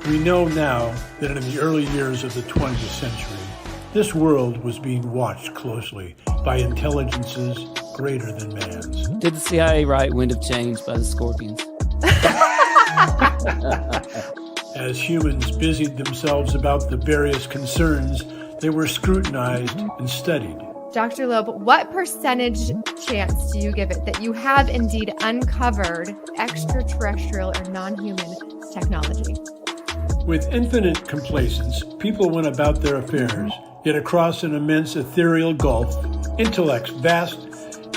We know now that in the early years of the 20th century, this world was being watched closely by intelligences greater than man's. Did the CIA write Wind of Change by the Scorpions? As humans busied themselves about the various concerns, they were scrutinized and studied. Dr. Loeb, what percentage chance do you give it that you have indeed uncovered extraterrestrial or non-human technology? With infinite complacence, people went about their affairs, yet across an immense ethereal gulf, intellects vast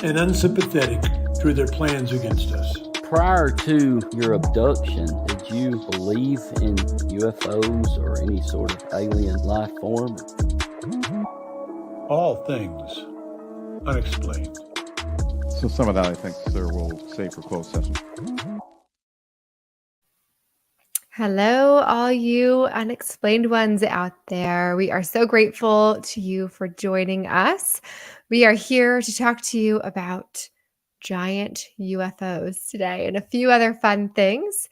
and unsympathetic threw their plans against us. Prior to your abduction, did you believe in UFOs or any sort of alien life form? All things unexplained. So some of that, I think, sir, we'll save for closed session. Hello, all you unexplained ones out there. We are so grateful to you for joining us. We are here to talk to you about giant UFOs today and a few other fun things.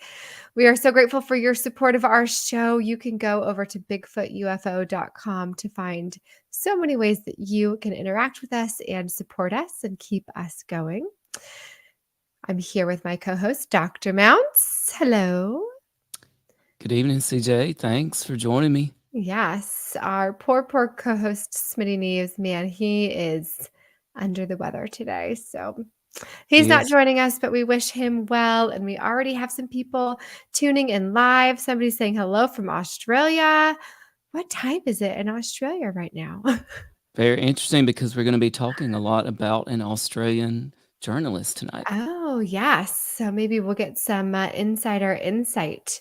We are so grateful for your support of our show. You can go over to bigfootufo.com to find so many ways that you can interact with us and support us and keep us going. I'm here with my co-host, Dr. Mounts. Hello. Good evening, CJ. Thanks for joining me. Yes, our poor co-host, Smitty Neves, man, he is under the weather today. So he's not joining us, but we wish him well. And we already have some people tuning in live. Somebody's saying hello from Australia. What time is it in Australia right now? Very interesting because we're going to be talking a lot about an Australian journalist tonight. Oh, yes. So maybe we'll get some insider insight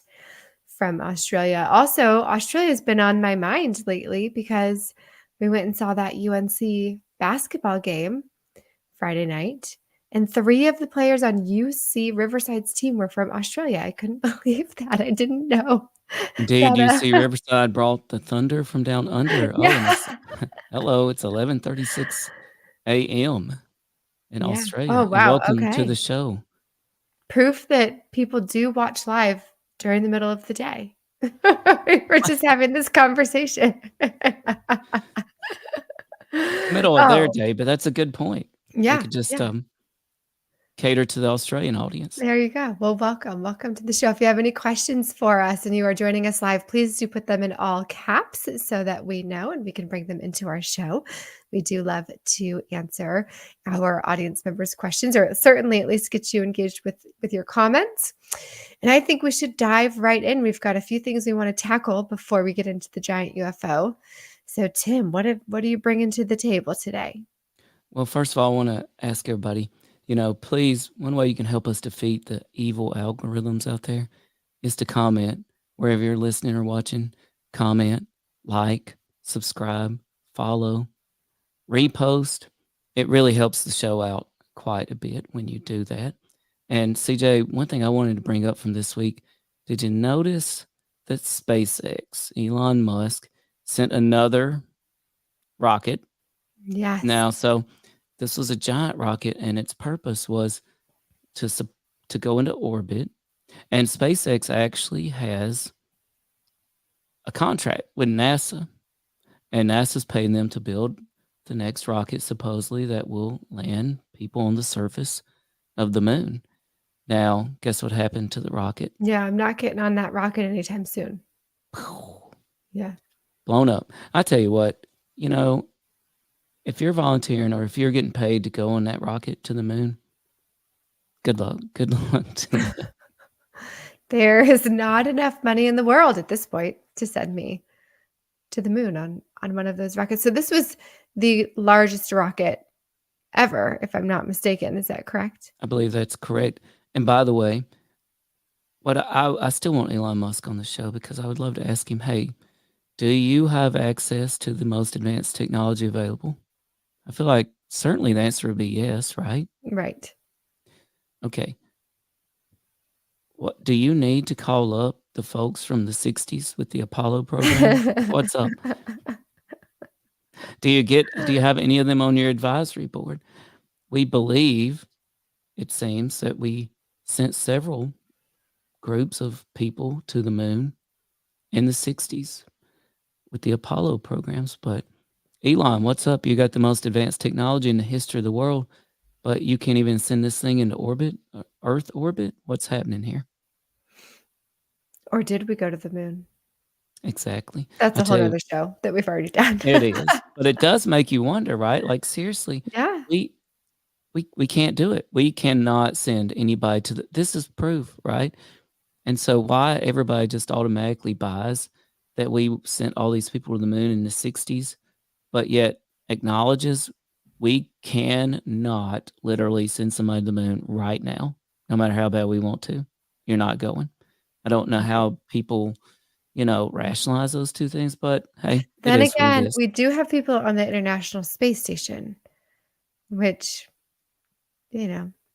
from Australia. Also, Australia's been on my mind lately because we went and saw that UNC basketball game Friday night. And 3 of the players on UC Riverside's team were from Australia. I couldn't believe that. I didn't know. Indeed, UC Riverside brought the thunder from down under. Yeah. Hello, it's 11:36 a.m. in Australia. Oh, wow. Welcome to the show. Proof that people do watch live during the middle of the day. We're just having this conversation. Middle of their day, but that's a good point. Yeah. We could just cater to the Australian audience. There you go. Well, welcome. Welcome to the show. If you have any questions for us and you are joining us live, please do put them in all caps so that we know and we can bring them into our show. We do love to answer our audience members' questions, or certainly at least get you engaged with your comments. And I think we should dive right in. We've got a few things we want to tackle before we get into the giant UFO. So, Tim, what are you bringing to the table today? Well, first of all, I want to ask everybody, please, one way you can help us defeat the evil algorithms out there is to comment wherever you're listening or watching. Comment, like, subscribe, follow, repost. It really helps the show out quite a bit when you do that. And CJ, one thing I wanted to bring up from this week, did you notice that SpaceX, Elon Musk, sent another rocket? Yes. Now, so this was a giant rocket, and its purpose was to go into orbit. And SpaceX actually has a contract with NASA, and NASA's paying them to build the next rocket, supposedly, that will land people on the surface of the moon. Now, guess what happened to the rocket? Yeah, I'm not getting on that rocket anytime soon. Yeah. Blown up. I tell you what, if you're volunteering or if you're getting paid to go on that rocket to the moon, good luck. Good luck. There is not enough money in the world at this point to send me to the moon on one of those rockets. So this was the largest rocket ever, if I'm not mistaken. Is that correct? I believe that's correct. And by the way, what I still want Elon Musk on the show because I would love to ask him, hey, do you have access to the most advanced technology available? I feel like certainly the answer would be yes, right? Right. Okay. What do you need to call up the folks from the 60s with the Apollo program? What's up? Do you have any of them on your advisory board? We believe, it seems, that we sent several groups of people to the moon in the 60s with the Apollo programs. But Elon, what's up? You got the most advanced technology in the history of the world, but you can't even send this thing into orbit, Earth orbit? What's happening here? Or did we go to the moon? Exactly. That's I a whole tell you, other show that we've already done. it is. But it does make you wonder, right? Like, seriously, Yeah. we can't do it. We cannot send anybody to this is proof, right? And so why everybody just automatically buys that we sent all these people to the moon in the 60s, but yet acknowledges we cannot literally send somebody to the moon right now, no matter how bad we want to. You're not going. I don't know how people, rationalize those two things, but hey, it Then is what it again, is. we do have people on the International Space Station, which,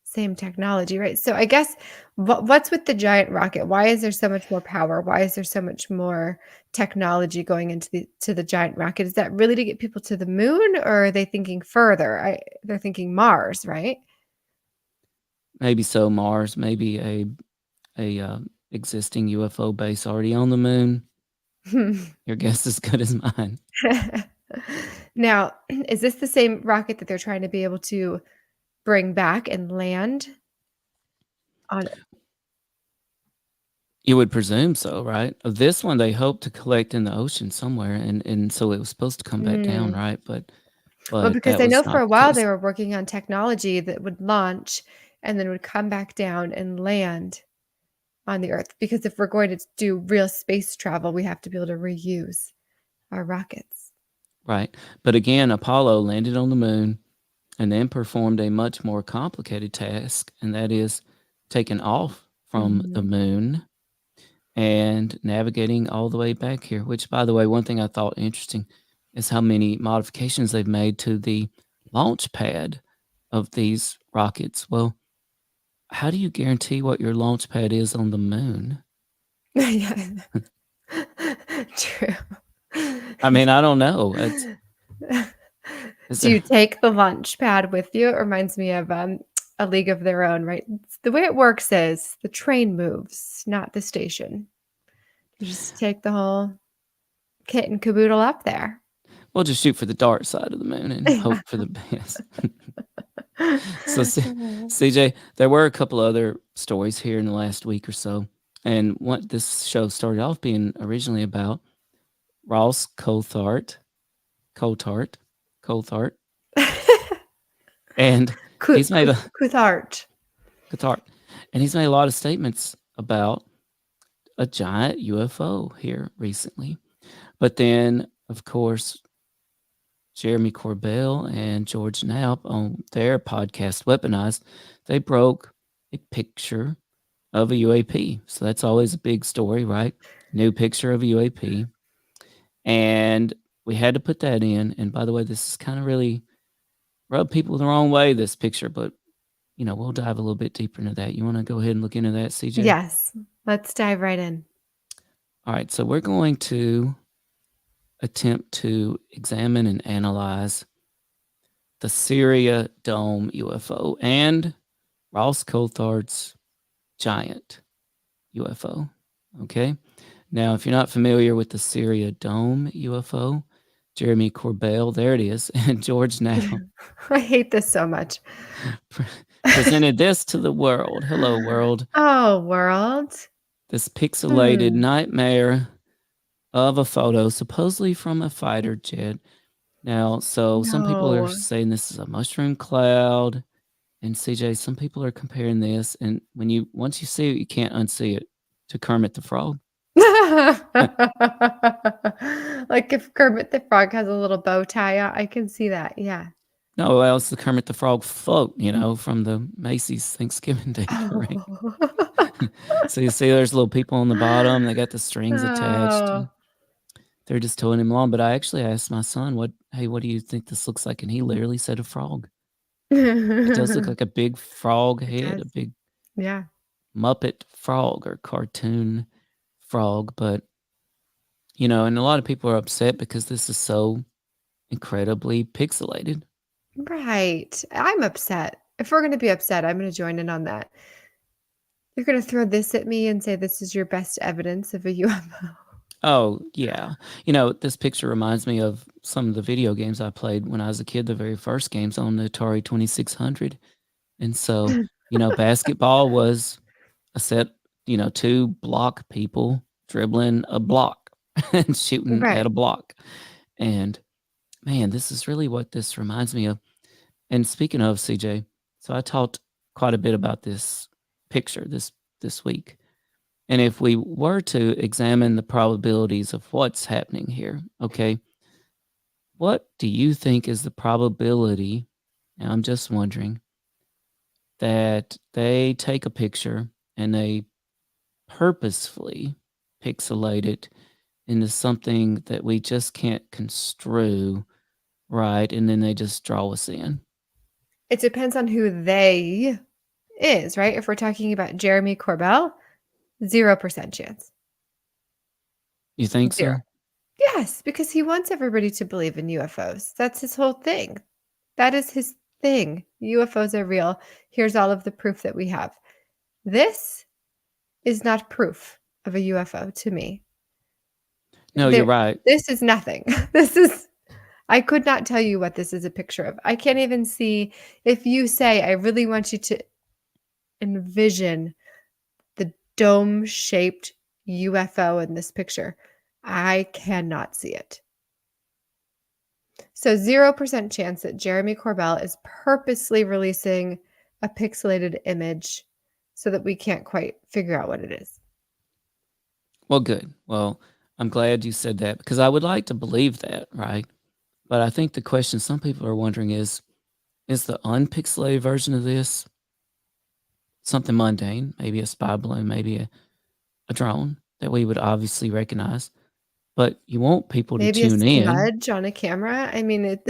same technology, right? So I guess what's with the giant rocket? Why is there so much more power? Why is there so much more technology going into the giant rocket? Is that really to get people to the moon, or are they thinking further? They're thinking Mars, right? Maybe so Mars, maybe a existing UFO base already on the moon. Your guess is as good as mine. Now, is this the same rocket that they're trying to be able to bring back and land on? You would presume so, right? This one they hope to collect in the ocean somewhere, and so it was supposed to come back down, Mm. right? But Well, because that I know was for not a the while case. they were working on technology that would launch and then would come back down and land on the Earth. Because if we're going to do real space travel, we have to be able to reuse our rockets. Right. But again, Apollo landed on the moon and then performed a much more complicated task, and that is taking off from the Mhm. moon and navigating all the way back here, which, by the way, one thing I thought interesting is how many modifications they've made to the launch pad of these rockets. Well, how do you guarantee what your launch pad is on the moon? Yeah. True. I mean, I don't know. Is Do you there take the lunch pad with you? It reminds me of A League of Their Own, right? The way it works is the train moves, not the station. You just take the whole kit and caboodle up there. we'll just shoot for the dark side of the moon and hope for the best. So, CJ, there were a couple other stories here in the last week or so, and what this show started off being originally about Ross Coulthart, Coulthart, Coulthart, and he's made a Coulthart. Coulthart, and he's made a lot of statements about a giant UFO here recently. But then, of course, Jeremy Corbell and George Knapp on their podcast Weaponized, they broke a picture of a UAP. So that's always a big story, right? New picture of a UAP. And we had to put that in. And by the way, this is kind of really rubbed people the wrong way, this picture, but we'll dive a little bit deeper into that. You want to go ahead and look into that, CJ? Yes. Let's dive right in. All right. So we're going to attempt to examine and analyze the Syria Dome UFO and Ross Coulthart's giant UFO. Okay. Now, if you're not familiar with the Syria Dome UFO, Jeremy Corbell, there it is, and George Knapp I hate this so much. presented this to the world. Hello, world. Oh, world. This pixelated Hmm. nightmare of a photo, supposedly from a fighter jet. Now, so some people are No. saying this is a mushroom cloud. And CJ, some people are comparing this, and once you see it, you can't unsee it, to Kermit the Frog. Like if Kermit the Frog has a little bow tie on, I can see that. Yeah. No, well, it's the Kermit the Frog float, from the Macy's Thanksgiving Day Parade. Oh. So you see there's little people on the bottom, they got the strings attached. Oh. They're just towing him along. But I actually asked my son, what do you think this looks like? And he literally said a frog. It does look like a big frog head, a does. big Yeah. Muppet frog or cartoon frog. But, and a lot of people are upset because this is so incredibly pixelated. Right. I'm upset. If we're going to be upset, I'm going to join in on that. You're going to throw this at me and say this is your best evidence of a UFO. Oh, yeah. This picture reminds me of some of the video games I played when I was a kid, the very first games on the Atari 2600. And so, basketball was a set, two block people dribbling a block and shooting Right. at a block. And man, this is really what this reminds me of. And speaking of CJ, so I talked quite a bit about this picture this week. And if we were to examine the probabilities of what's happening here, okay, what do you think is the probability? Now, I'm just wondering that they take a picture and they purposefully pixelate it into something that we just can't construe, right? And then they just draw us in. It depends on who they is, right? If we're talking about Jeremy Corbell, 0% chance. You think 0. so? Yes, because he wants everybody to believe in UFOs. That's his whole thing. That is his thing. UFOs are real. Here's all of the proof that we have. This is not proof of a UFO to me. No, you're right. This is nothing. I could not tell you what this is a picture of. I can't even see if you say, I really want you to envision the dome-shaped UFO in this picture. I cannot see it. So 0% chance that Jeremy Corbell is purposely releasing a pixelated image so that we can't quite figure out what it is. Well, good. Well, I'm glad you said that because I would like to believe that, right? But I think the question some people are wondering is the unpixelated version of this something mundane, maybe a spy balloon, maybe a drone that we would obviously recognize? But you want people to Maybe a tune in. smudge on a camera. I mean, it.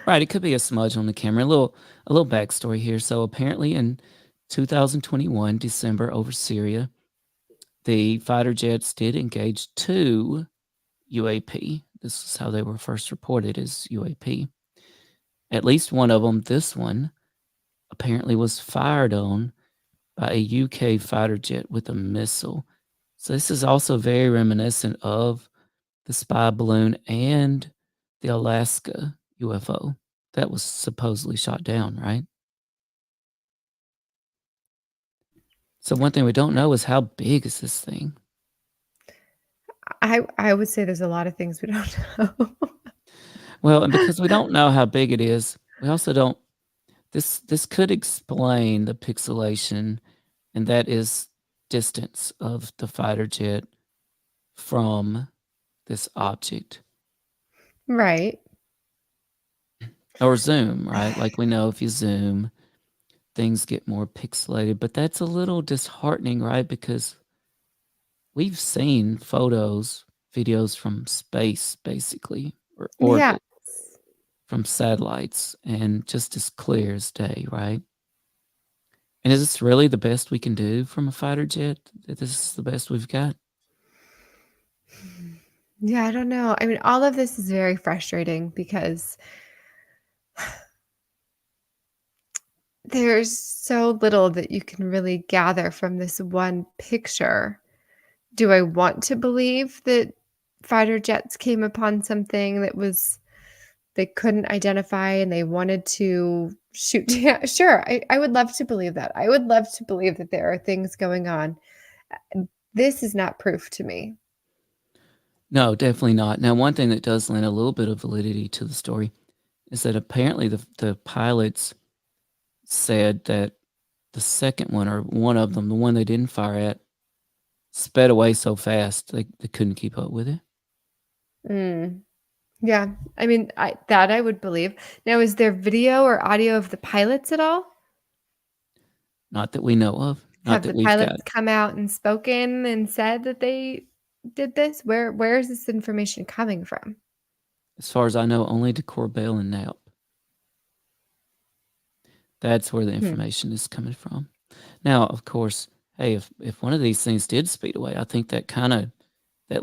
Right, it could be a smudge on the camera. A little backstory here. So apparently in 2021, December, over Syria, the fighter jets did engage 2 UAP. This is how they were first reported as UAP. At least one of them, this one, apparently was fired on by a UK fighter jet with a missile. So this is also very reminiscent of the spy balloon and the Alaska UFO that was supposedly shot down, right? So one thing we don't know is how big is this thing? I would say there's a lot of things we don't know. Well, and because we don't know how big it is, we also don't. This could explain the pixelation, and that is distance of the fighter jet from this object. Right. Or zoom, right? Like we know if you zoom, things get more pixelated, but that's a little disheartening, right? Because we've seen photos, videos from space, basically, or Yeah. orbit, from satellites, and just as clear as day, right? And is this really the best we can do from a fighter jet? That this is the best we've got? Yeah, I don't know. I mean, all of this is very frustrating because there's so little that you can really gather from this one picture. Do I want to believe that fighter jets came upon something that was they couldn't identify and they wanted to shoot down? Sure, I would love to believe that. I would love to believe that there are things going on. This is not proof to me. No, definitely not. Now, one thing that does lend a little bit of validity to the story is that apparently the pilots said that the second one, or one of them, the one they didn't fire at, sped away so fast they couldn't keep up with it. Mm. Yeah, I mean, I would believe. Now, is there video or audio of the pilots at all? Not that we know of. Not Have that the we've pilots got. come out and spoken and said that they did this? Where is this information coming from? As far as I know, only to Corbell and Knapp. That's where the information is coming from. Now, of course, hey, if one of these things did speed away, I think that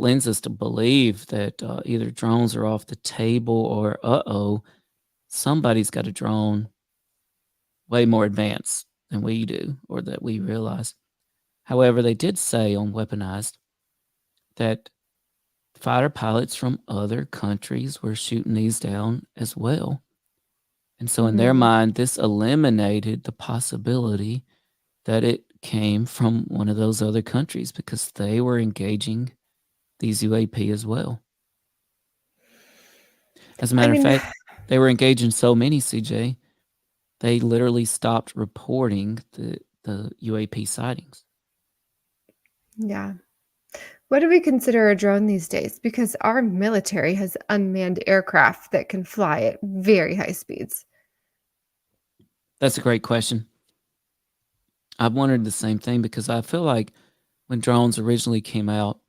lends us to believe that either drones are off the table or somebody's got a drone way more advanced than we do or that we realize. However, they did say on Weaponized that fighter pilots from other countries were shooting these down as well. And so in their mind, this eliminated the possibility that it came from one of those other countries because they were engaging these UAP as well. As a I matter of mean, fact, they were engaging so many, CJ, they literally stopped reporting the UAP sightings. yeah. What do we consider a drone these days? Because our military has unmanned aircraft that can fly at very high speeds. That's a great question. I've wondered the same thing because I feel like when drones originally came out,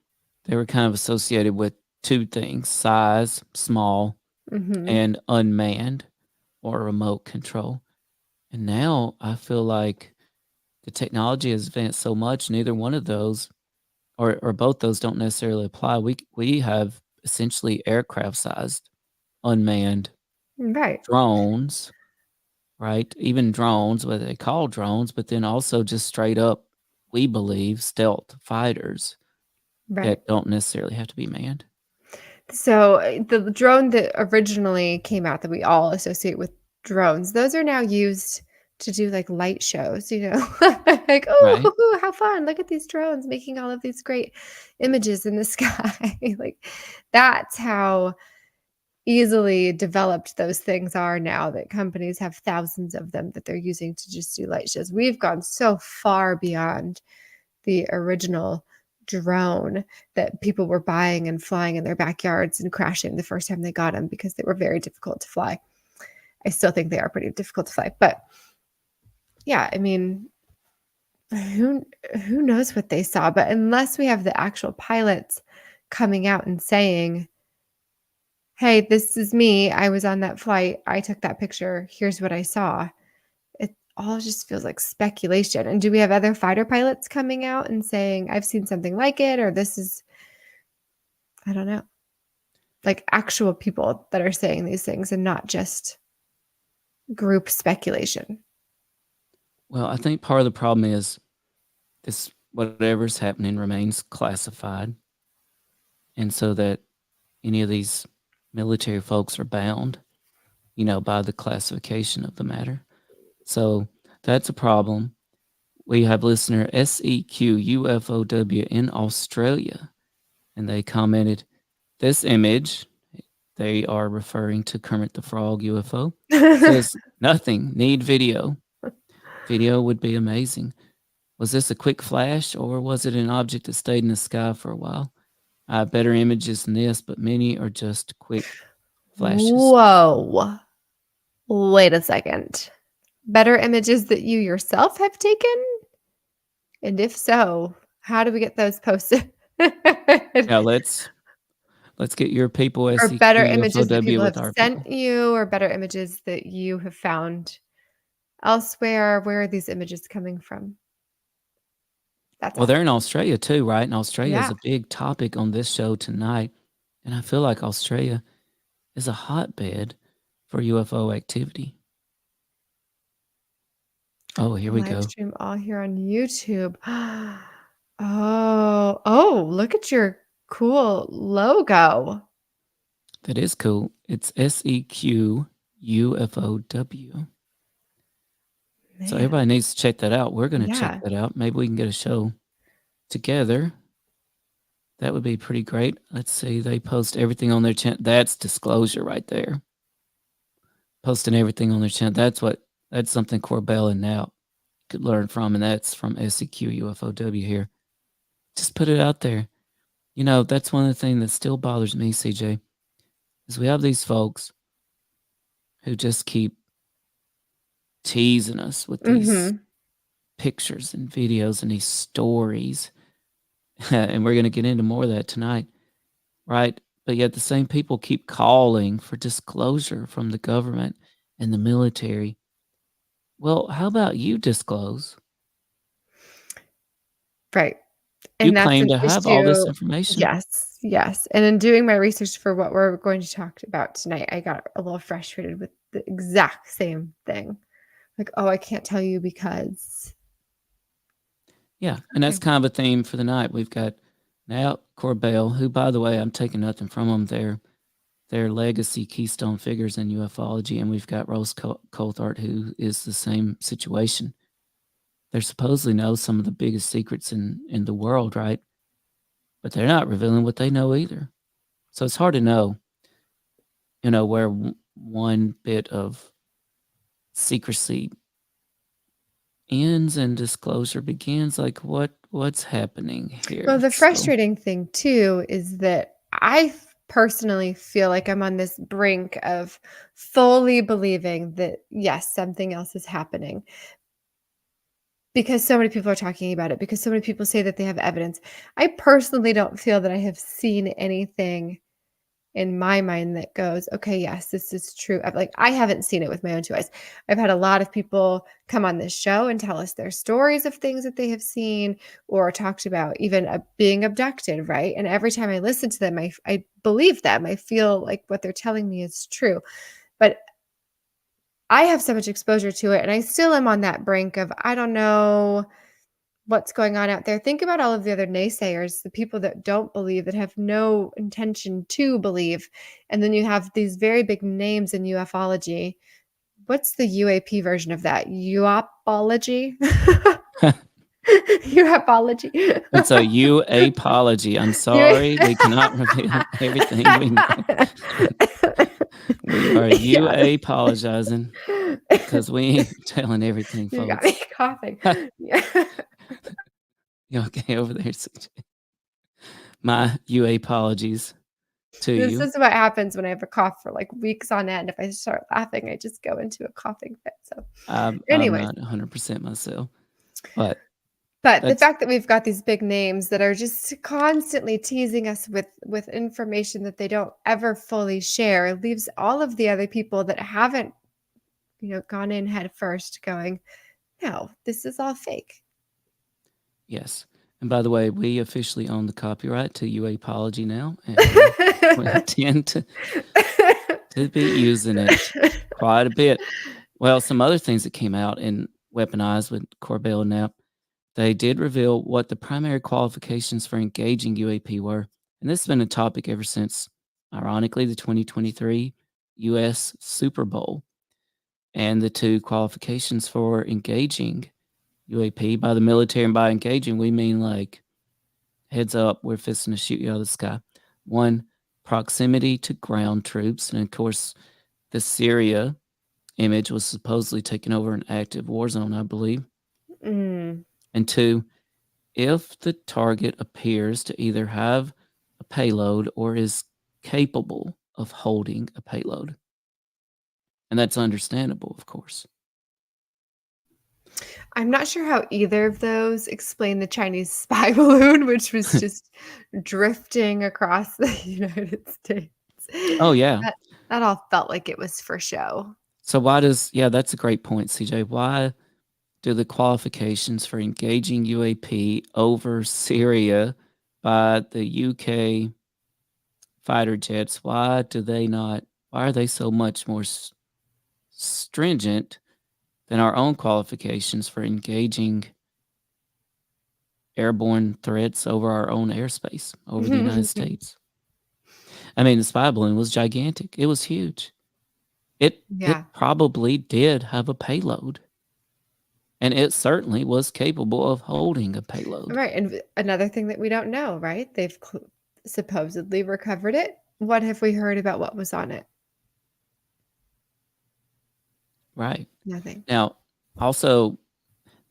they were kind of associated with two things: size, small, Mm-hmm. and unmanned or remote control. And now I feel like the technology has advanced so much, neither one of those or both those don't necessarily apply. We have essentially aircraft sized unmanned Right. drones, right? Even drones, what they call drones, but then also just straight up, we believe, stealth fighters Right. that don't necessarily have to be manned. So the drone that originally came out that we all associate with drones, those are now used to do like light shows, like, Right. oh, how fun. Look at these drones making all of these great images in the sky. Like that's how easily developed those things are now that companies have thousands of them that they're using to just do light shows. We've gone so far beyond the original drone that people were buying and flying in their backyards and crashing the first time they got them because they were very difficult to fly. I still think they are pretty difficult to fly, but yeah, I mean, who knows what they saw? But unless we have the actual pilots coming out and saying, "Hey, this is me. I was on that flight. I took that picture. Here's what I saw." It all just feels like speculation. And do we have other fighter pilots coming out and saying, "I've seen something like it," or "This is," I don't know, like actual people that are saying these things and not just group speculation? Well, I think part of the problem is this whatever's happening remains classified. And so that any of these military folks are bound, by the classification of the matter. So that's a problem. We have listener SEQUFOW in Australia, and they commented, "This image," they are referring to Kermit the Frog UFO, "says nothing, need video. Video would be amazing. Was this a quick flash or was it an object that stayed in the sky for a while? I have better images than this, but many are just quick flashes." Whoa. Wait a second. Better images that you yourself have taken? And if so, how do we get those posted? Yeah, let's get your people Or better images that SEQUFOW people with have our sent people. you, or better images that you have found elsewhere? Where are these images coming from? That's Well, all. they're in Australia too, right? And Australia is Yeah. a big topic on this show tonight. And I feel like Australia is a hotbed for UFO activity. Oh, here we Live go. stream all here on YouTube. Oh, look at your cool logo. That is cool. It's SEQUFOW. So Man, everybody needs to check that out. We're going to check yeah. that out. Maybe we can get a show together. That would be pretty great. Let's see. They post everything on their channel. That's disclosure right there. Posting everything on their channel. That's something Corbell and Knapp could learn from, and that's from SEQUFOW here. Just put it out there. That's one of the things that still bothers me, CJ, is we have these folks who just keep teasing us with these Mhm. pictures and videos and these stories. And we're going to get into more of that tonight, right? But yet the same people keep calling for disclosure from the government and the military. Well, how about you disclose? Right. You And that's claim an to have all this issue. information. Yes, yes. And in doing my research for what we're going to talk about tonight, I got a little frustrated with the exact same thing. Like, "Oh, I can't tell you because." Yeah, and Okay. that's kind of a theme for the night. We've got Now, Corbell, who, by the way, I'm taking nothing from them, they're legacy keystone figures in ufology, and we've got Ross Coulthart, who is the same situation. They supposedly know some of the biggest secrets in the world, right? But they're not revealing what they know either. So it's hard to know, where one bit of secrecy ends and disclosure begins. Like what's happening here? Well, the So, frustrating thing too is that I personally feel like I'm on this brink of fully believing that, yes, something else is happening because so many people are talking about it, because so many people say that they have evidence. I personally don't feel that I have seen anything in my mind that goes, okay, yes, this is true. I haven't seen it with my own two eyes. I've had a lot of people come on this show and tell us their stories of things that they have seen or talked about even being abducted, right? And every time I listen to them, I believe them. I feel like what they're telling me is true. But I have so much exposure to it, and I still am on that brink of, I don't know what's going on out there. Think about all of the other naysayers, the people that don't believe, that have no intention to believe. And then you have these very big names in ufology. What's the UAP version of that? UApology? UApology. it's a you apology. I'm sorry, we cannot reveal everything we know. We are you apologizing because we ain't telling everything, You got folks. me coughing. Yeah. You okay over there, CJ? My you apologies to This you. is what happens when I have a cough for like weeks on end. If I start laughing, I just go into a coughing fit. So, I'm anyways, not 100% myself, but but the that's fact that we've got these big names that are just constantly teasing us with information that they don't ever fully share leaves all of the other people that haven't, gone in head first going, no, this is all fake. yes. And by the way, we officially own the copyright to you apology now, and we intend to be using it quite a bit. Well, some other things that came out in Weaponized with Corbell and Knapp, they did reveal what the primary qualifications for engaging UAP were. And this has been a topic ever since, ironically, the 2023 U.S. Super Bowl. And the two qualifications for engaging UAP by the military, and by engaging, we mean like, heads up, we're fisting to shoot you out of the sky. One, proximity to ground troops. And of course, the Syria image was supposedly taking over an active war zone, I believe. Mm. And two, if the target appears to either have a payload or is capable of holding a payload. And that's understandable, of course. I'm not sure how either of those explain the Chinese spy balloon, which was just drifting across the United States. Oh, yeah. That all felt like it was for show. So that's a great point, CJ. Why do the qualifications for engaging UAP over Syria by the UK fighter jets, why are they so much more stringent than our own qualifications for engaging airborne threats over our own airspace, over the United States? I mean, the spy balloon was gigantic. It was huge. It probably did have a payload. And it certainly was capable of holding a payload. Right. And another thing that we don't know, right? They've supposedly recovered it. What have we heard about what was on it? Right. Nothing. Now, also,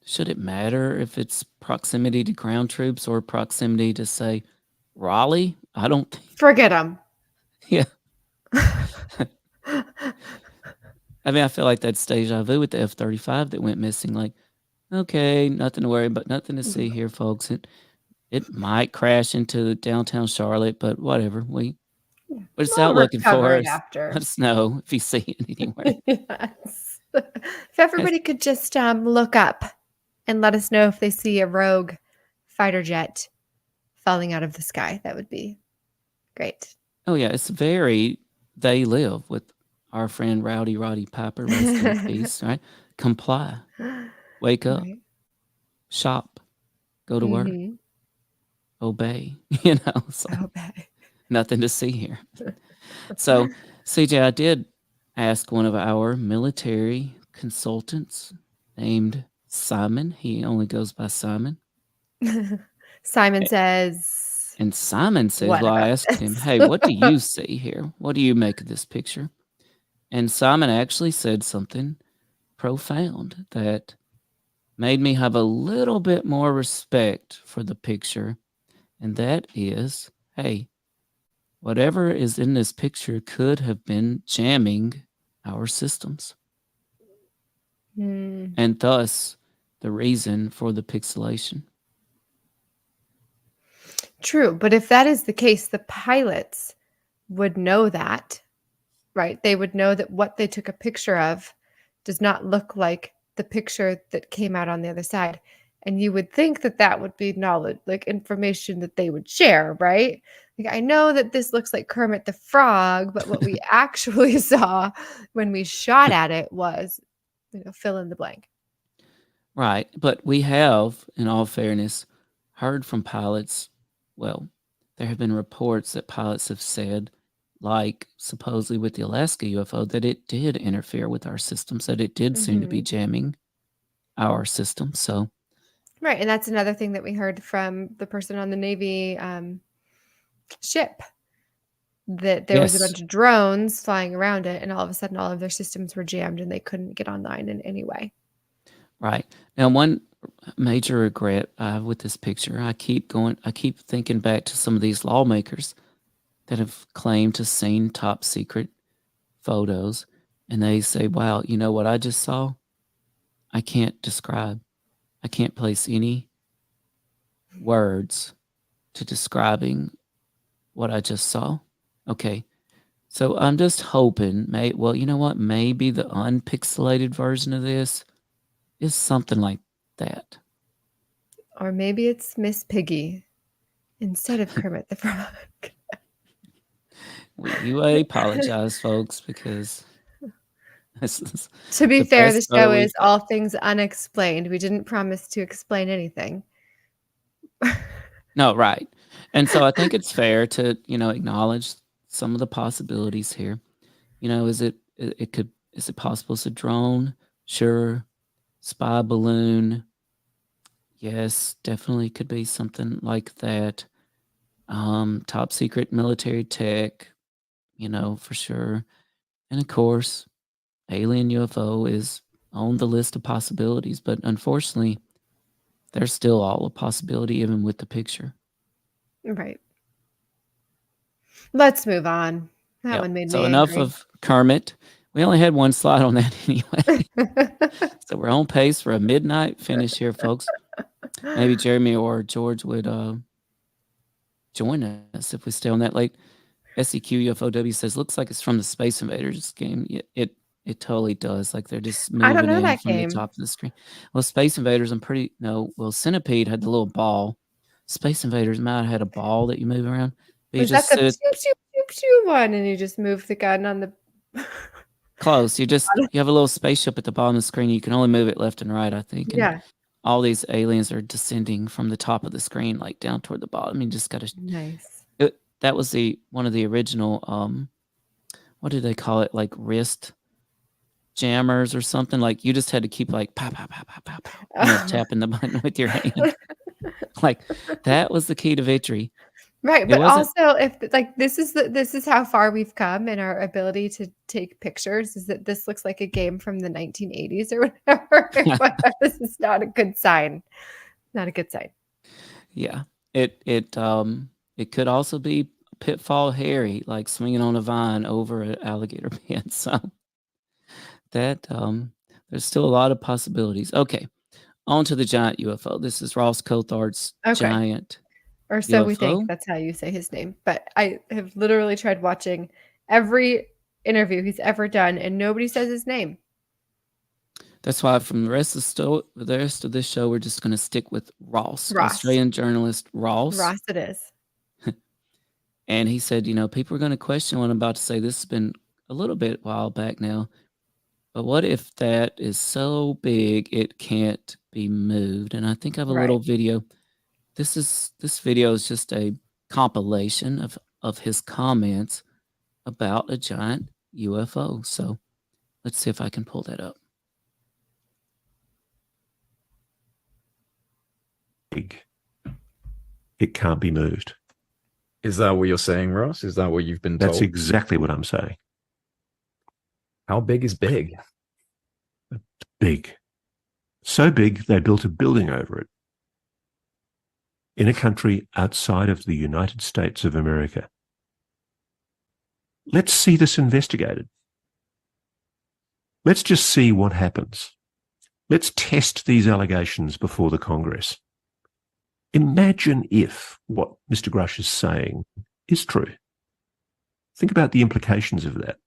should it matter if it's proximity to ground troops or proximity to, say, Raleigh? I don't think. Forget them. Yeah. I mean, I feel like that's deja vu with the F-35 that went missing. Like, okay, nothing to worry about, nothing to see here, folks. It might crash into downtown Charlotte, but whatever. We're just out looking for us. After. Let us know if you see it anywhere. Yes. If everybody could just look up and let us know if they see a rogue fighter jet falling out of the sky, that would be great. Oh, yeah. It's they live with our friend Rowdy Roddy Piper, rest in peace, right? Comply. Wake up. Right. Shop. Go to work. obey. It's like Okay. nothing to see here. So, CJ, I did ask one of our military consultants named Simon. He only goes by Simon. Simon says, And Simon says, what well, I about asked him, this? hey, what do you see here? What do you make of this picture? And Simon actually said something profound that made me have a little bit more respect for the picture. And that is, hey, whatever is in this picture could have been jamming our systems. Hmm. And thus the reason for the pixelation. True. But if that is the case, the pilots would know that, right? They would know that what they took a picture of does not look like the picture that came out on the other side. And you would think that that would be knowledge, like information that they would share, right? Like, I know that this looks like Kermit the Frog, but what we actually saw when we shot at it was, fill in the blank. Right. But we have, in all fairness, heard from pilots. Well, there have been reports that pilots have said, like supposedly with the Alaska UFO, that it did interfere with our systems, that it did seem to be jamming our system. So, Right. And that's another thing that we heard from the person on the Navy ship, that there was a yes, bunch of drones flying around it, and all of a sudden all of their systems were jammed and they couldn't get online in any way. right. Now, one major regret I have with this picture, I keep thinking back to some of these lawmakers that have claimed to seen top secret photos, and they say, wow, you know what I just saw? I can't describe. I can't place any words to describing what I just saw. Okay. So I'm just hoping, well, you know what? Maybe the unpixelated version of this is something like that. Or maybe it's Miss Piggy instead of Kermit the Frog. You apologize, folks, because this is To be the fair, the best photo show we've is got. all things unexplained. We didn't promise to explain anything. No, right. And so I think it's fair to, acknowledge some of the possibilities here. Is it possible it's a drone? Sure. Spy balloon? Yes, definitely could be something like that. Top secret military tech, for sure. And of course, alien UFO is on the list of possibilities, but unfortunately, there's still all a possibility even with the picture. Right. Let's move on. That Yep. one made So me enough angry. of Kermit. We only had one slide on that anyway. So we're on pace for a midnight finish here, folks. Maybe Jeremy or George would join us if we stay on that late. SEQ UFOW says, looks like it's from the Space Invaders game. It totally does. Like they're just I don't moving know in that from the game. top of the screen. Well, Space Invaders, well, Centipede had the little ball. Space Invaders might have had a ball that you move around. But you Was that just the sit pew, pew, pew, pew one and you just move the gun on the close. You have a little spaceship at the bottom of the screen. You can only move it left and right, I think. And Yeah. all these aliens are descending from the top of the screen, like down toward the bottom. You just got to. Nice. That was one of the original. What do they call it? Like wrist jammers or something. Like you just had to keep like pow pow pow pow pow pow, tapping the button with your hand. Like that was the key to victory. Right, It but wasn't. also if like this is how far we've come in our ability to take pictures, is that this looks like a game from the 1980s or whatever. This is not a good sign. Not a good sign. Yeah. It could also be Pitfall Harry, like swinging on a vine over an alligator pen. So that there's still a lot of possibilities. Okay, on to the giant UFO. This is Ross Coulthart's Okay. giant Or so we think. UFO. That's how you say his name. But I have literally tried watching every interview he's ever done, and nobody says his name. That's why from the rest of this show, we're just going to stick with Ross, Australian journalist Ross. Ross it is. And he said, people are going to question what I'm about to say. This has been a little bit while back now. But what if that is so big it can't be moved? And I think I have a little video this video is just a compilation of his comments about a giant UFO. So let's see if I can pull that up. Big. It can't be moved. Is that what you're saying, Ross? Is that what you've been told? That's exactly what I'm saying. How big is big? Big. So big, they built a building over it in a country outside of the United States of America. Let's see this investigated. Let's just see what happens. Let's test these allegations before the Congress. Imagine if what Mr. Grush is saying is true. Think about the implications of that.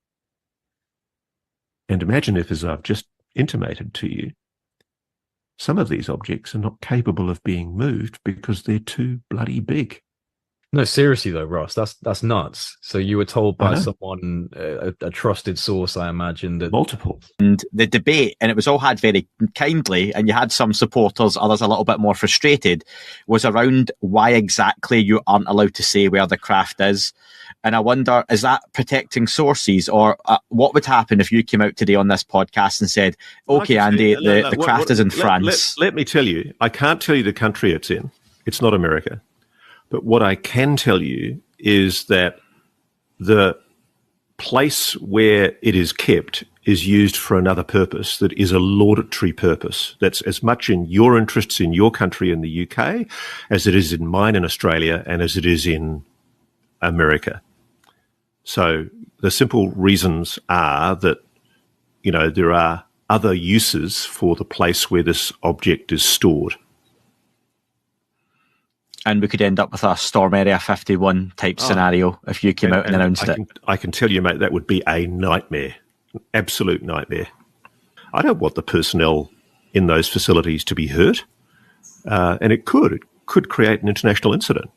And imagine if, as I've just intimated to you, some of these objects are not capable of being moved because they're too bloody big. No, seriously though, Ross, that's nuts. So you were told by Uh-huh. someone, a trusted source, I imagine, that Multiple. And the debate, and it was all had very kindly, and you had some supporters, others a little bit more frustrated, was around why exactly you aren't allowed to say where the craft is. And I wonder, is that protecting sources, or what would happen if you came out today on this podcast and said, okay, Andy, the craft is in France? Let me tell you, I can't tell you the country it's in. It's not America. But what I can tell you is that the place where it is kept is used for another purpose that is a laudatory purpose. That's as much in your interests in your country in the UK as it is in mine in Australia and as it is in America. So the simple reasons are that, you know, there are other uses for the place where this object is stored. And we could end up with a Storm Area 51 type scenario if you came out and announced it. I can tell you, mate, that would be a nightmare, an absolute nightmare. I don't want the personnel in those facilities to be hurt, and it could create an international incident.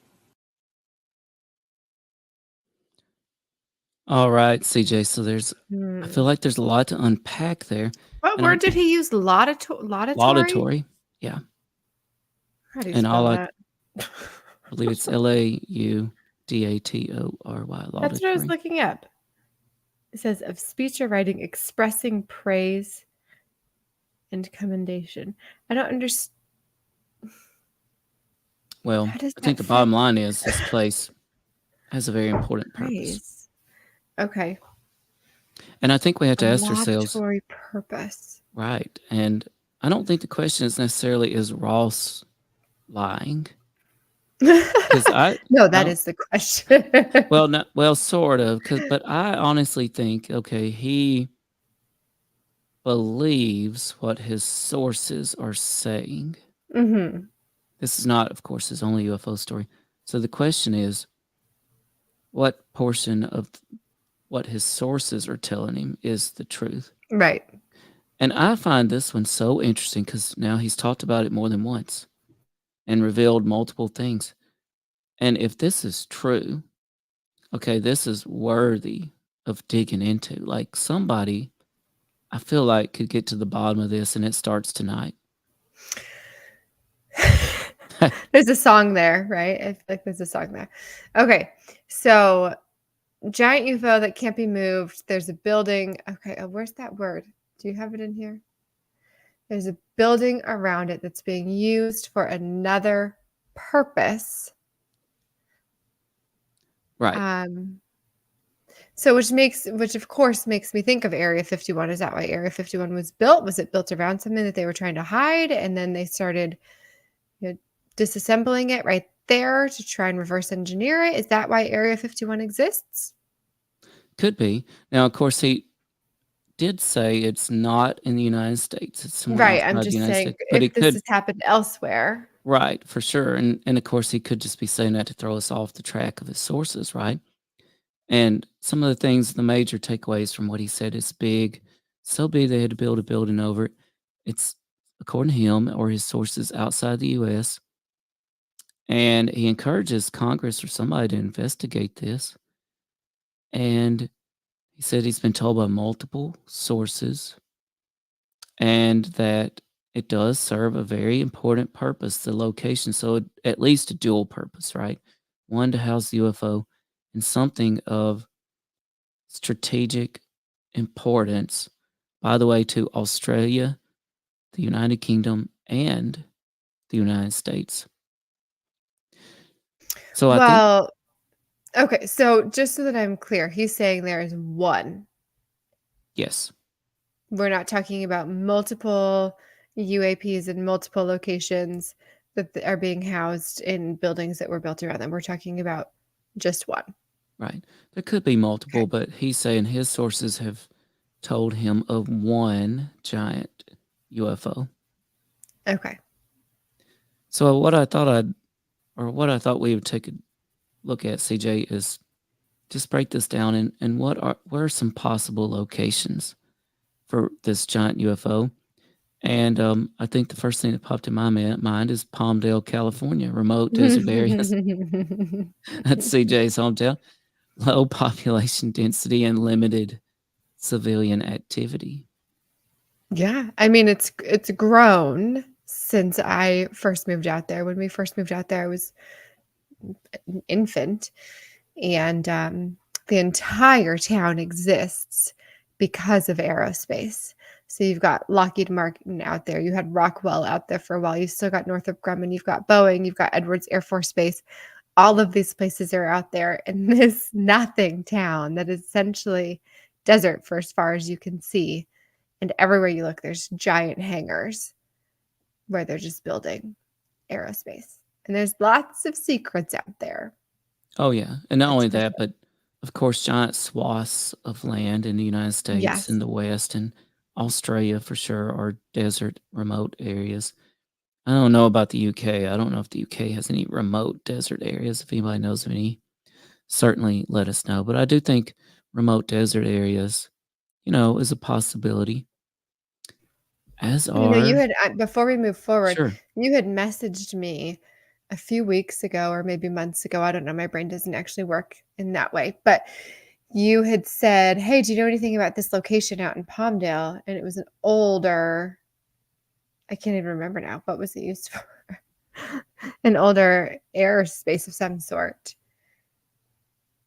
All right, CJ. So I feel like there's a lot to unpack there. What And word did he use? Laudatory? Laudatory, yeah. How do you And spell all that? I believe it's Laudatory. That's what I was looking up. It says of speech or writing expressing praise and commendation. I don't understand. Well, How does I think that the bottom fit? line is this place has a very important purpose. Praise. Okay. And I think we have to A ask ourselves, laudatory purpose. right? And I don't think the question is necessarily, is Ross lying? No, that is the question. Well, sort of. But I honestly think, okay, he believes what his sources are saying. Mm-hmm. This is not, of course, his only UFO story. So the question is, what portion of what his sources are telling him is the truth? Right. And I find this one so interesting because now he's talked about it more than once and revealed multiple things. And if this is true, okay, this is worthy of digging into. Like somebody, I feel like, could get to the bottom of this, and it starts tonight. There's a song there, right? I feel like there's a song there. Okay. So giant UFO that can't be moved. There's a building. Okay. Where's that word? Do you have it in here? There's a building around it that's being used for another purpose. Right. So which of course makes me think of Area 51. Is that why Area 51 was built? Was it built around something that they were trying to hide, and then they started, disassembling it right there to try and reverse engineer it? Is that why Area 51 exists? Could be. Now, of course, he did say it's not in the United States. It's somewhere Right. I'm outside the just United saying States. But if this has happened elsewhere. Right, for sure. And of course, he could just be saying that to throw us off the track of his sources, right? And some of the things, the major takeaways from what he said is big, so big they had to build a building over it. It's, according to him or his sources, outside the U.S. And he encourages Congress or somebody to investigate this. And he said he's been told by multiple sources and that it does serve a very important purpose, the location. So at least a dual purpose, right? One, to house the UFO, and something of strategic importance, by the way, to Australia, the United Kingdom, and the United States. So I think, Well, okay, so just so that I'm clear, he's saying there is one. yes, We're not talking about multiple UAPs in multiple locations that are being housed in buildings that were built around them. We're talking about just one. right. There could be multiple, but he's saying his sources have told him of one giant UFO. Okay. So what I thought we would take a look at, CJ, is just break this down and what are some possible locations for this giant UFO. And I think the first thing that popped in my mind is Palmdale, California, remote desert areas. That's CJ's hometown. Low population density and limited civilian activity. Yeah, I mean it's grown since I first moved out there. When we first moved out there, I was an infant, and the entire town exists because of aerospace. So you've got Lockheed Martin out there, you had Rockwell out there for a while, you still got Northrop Grumman, you've got Boeing, you've got Edwards Air Force Base. All of these places are out there in this nothing town that is essentially desert for as far as you can see. And everywhere you look, there's giant hangars where they're just building aerospace. And there's lots of secrets out there. Oh yeah, and not That's only for that, sure. but of course, giant swaths of land in the United States, Yes. in the West, and Australia for sure are desert, remote areas. I don't know about the UK. I don't know if the UK has any remote desert areas. If anybody knows of any, certainly let us know. But I do think remote desert areas, is a possibility. As You know, you are had before we move forward, sure, you had messaged me a few weeks ago or maybe months ago. I don't know. My brain doesn't actually work in that way. But you had said, "Hey, do you know anything about this location out in Palmdale?" And it was an older, I can't even remember now. What was it used for? An older airspace of some sort.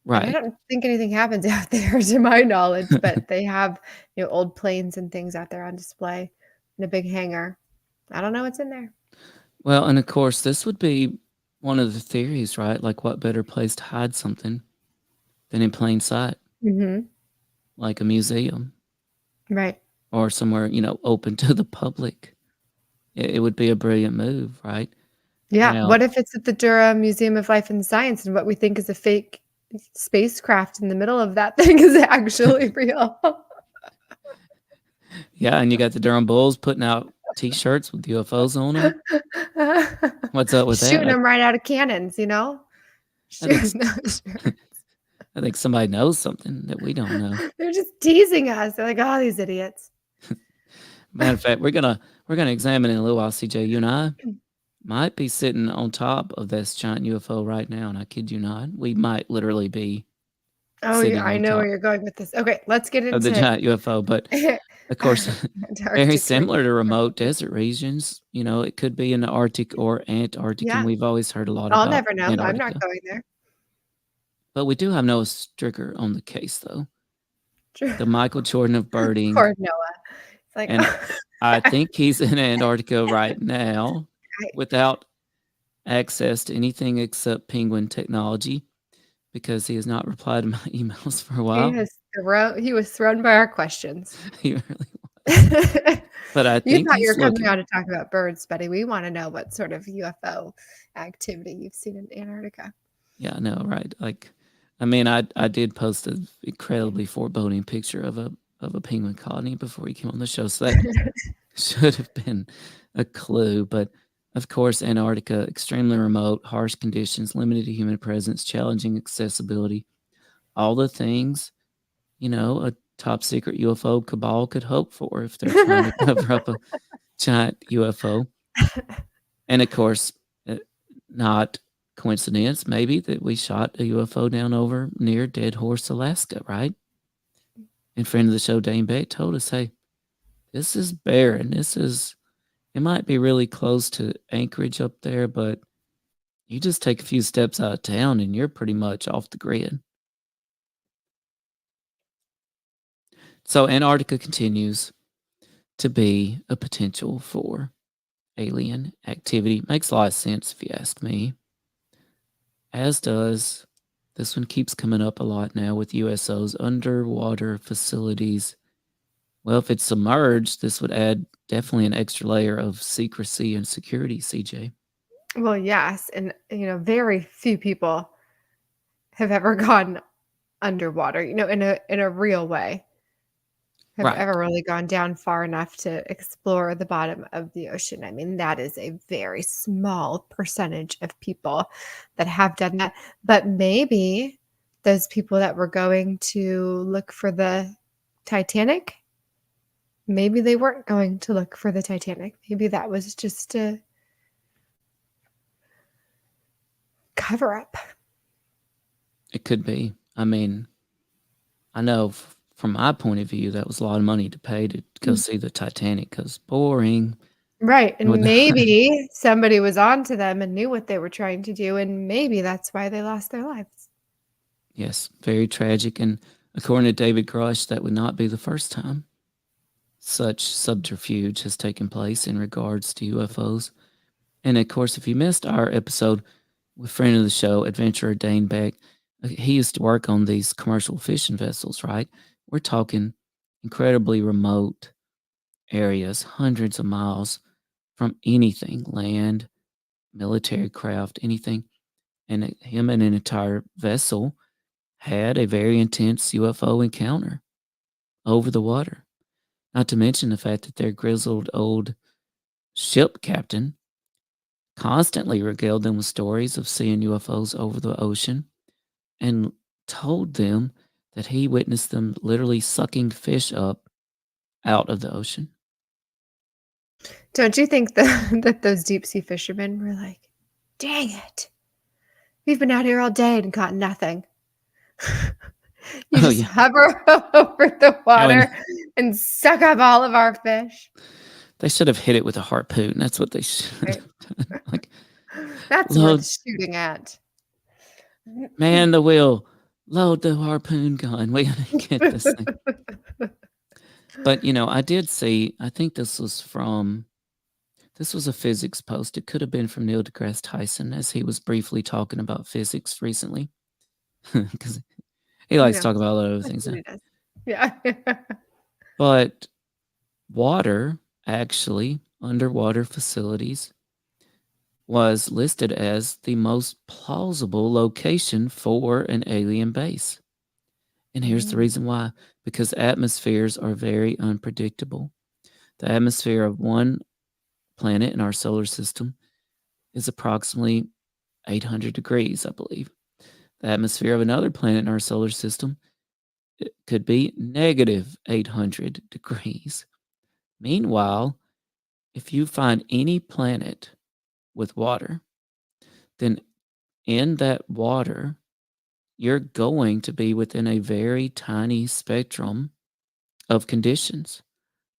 And I right. don't think anything happens out there to my knowledge, but they have, old planes and things out there on display in a big hangar. I don't know what's in there. Well, and of course, this would be one of the theories, right? Like, what better place to hide something than in plain sight, Mhm. like a museum Right. or somewhere, open to the public. It would be a brilliant move, right? Yeah. Now, What if it's at the Durham Museum of Life and Science and what we think is a fake spacecraft in the middle of that thing is actually real? yeah, and you got the Durham Bulls putting out T-shirts with UFOs on them. What's up with Shooting that? them right out of cannons, I think Shooting those shirts. I think somebody knows something that we don't know. They're just teasing us. They're like, "Oh, these idiots." Matter of fact, we're gonna examine in a little while. CJ, you and I might be sitting on top of this giant UFO right now, and I kid you not, we might literally be Oh, sitting I on know where top you're going with this. Okay, let's get of the into giant UFO. But of course, very Antarctic similar to remote research. desert regions. It could be in the Arctic or Antarctic, and Yeah, we've always heard a lot I'll about never know. I'm not Antarctica. going there. But we do have Noah Stricker on the case, though, True. the Michael Jordan of birding, Poor Noah. It's like, and I think he's in Antarctica right now I- without access to anything except penguin technology because he has not replied to my emails for a while. he was thrown by our questions. He really, You but I thought think you he's were coming looking. on to talk about birds, buddy. We want to know what sort of UFO activity you've seen in Antarctica. Yeah, I know, right? Like, I mean, I did post an incredibly foreboding picture of a penguin colony before he came on the show, so that should have been a clue. But of course, Antarctica, extremely remote, harsh conditions, limited human presence, challenging accessibility, all the things, a top secret UFO cabal could hope for if they're trying to cover up a giant UFO. And of course, not coincidence, maybe, that we shot a UFO down over near Dead Horse, Alaska, right? And friend of the show, Dane Beck, told us, hey, this is barren. This is, It might be really close to Anchorage up there, but you just take a few steps out of town and you're pretty much off the grid. So Antarctica continues to be a potential for alien activity. Makes a lot of sense if you ask me. As does, this one keeps coming up a lot now with USOs, underwater facilities. Well, if it's submerged, this would add definitely an extra layer of secrecy and security, CJ. Well, yes, and very few people have ever gone underwater, in a real way. Have Right. ever really gone down far enough to explore the bottom of the ocean. I mean, that is a very small percentage of people that have done that. But maybe those people that were going to look for the Titanic, maybe they weren't going to look for the Titanic. Maybe that was just a cover up. It could be. I mean, I know from my point of view, that was a lot of money to pay to go see the Titanic because boring. Right. With- And maybe somebody was on to them and knew what they were trying to do. And maybe that's why they lost their lives. Yes, very tragic. And according to David Grush, that would not be the first time such subterfuge has taken place in regards to UFOs. And of course, if you missed our episode with friend of the show, adventurer Dane Beck, he used to work on these commercial fishing vessels, right? We're talking incredibly remote areas, hundreds of miles from anything, land, military craft, anything. And him and an entire vessel had a very intense UFO encounter over the water. Not to mention the fact that their grizzled old ship captain constantly regaled them with stories of seeing UFOs over the ocean and told them that he witnessed them literally sucking fish up out of the ocean. Don't you think that those deep sea fishermen were like, dang it, we've been out here all day and caught nothing. You just hover over the water and suck up all of our fish. They should have hit it with a harpoon. That's what they should have done. Like, that's worth shooting at. Man the wheel. Load the harpoon gun. We gotta get this thing. But, I did see, I think this was a physics post. It could have been from Neil deGrasse Tyson as he was briefly talking about physics recently. Because he likes to talk about a lot of other things. Yeah. But water, actually, underwater facilities, was listed as the most plausible location for an alien base. And here's the reason why. Because atmospheres are very unpredictable. The atmosphere of one planet in our solar system is approximately 800 degrees, I believe. The atmosphere of another planet in our solar system, it could be negative 800 degrees. Meanwhile, if you find any planet with water, then in that water, you're going to be within a very tiny spectrum of conditions,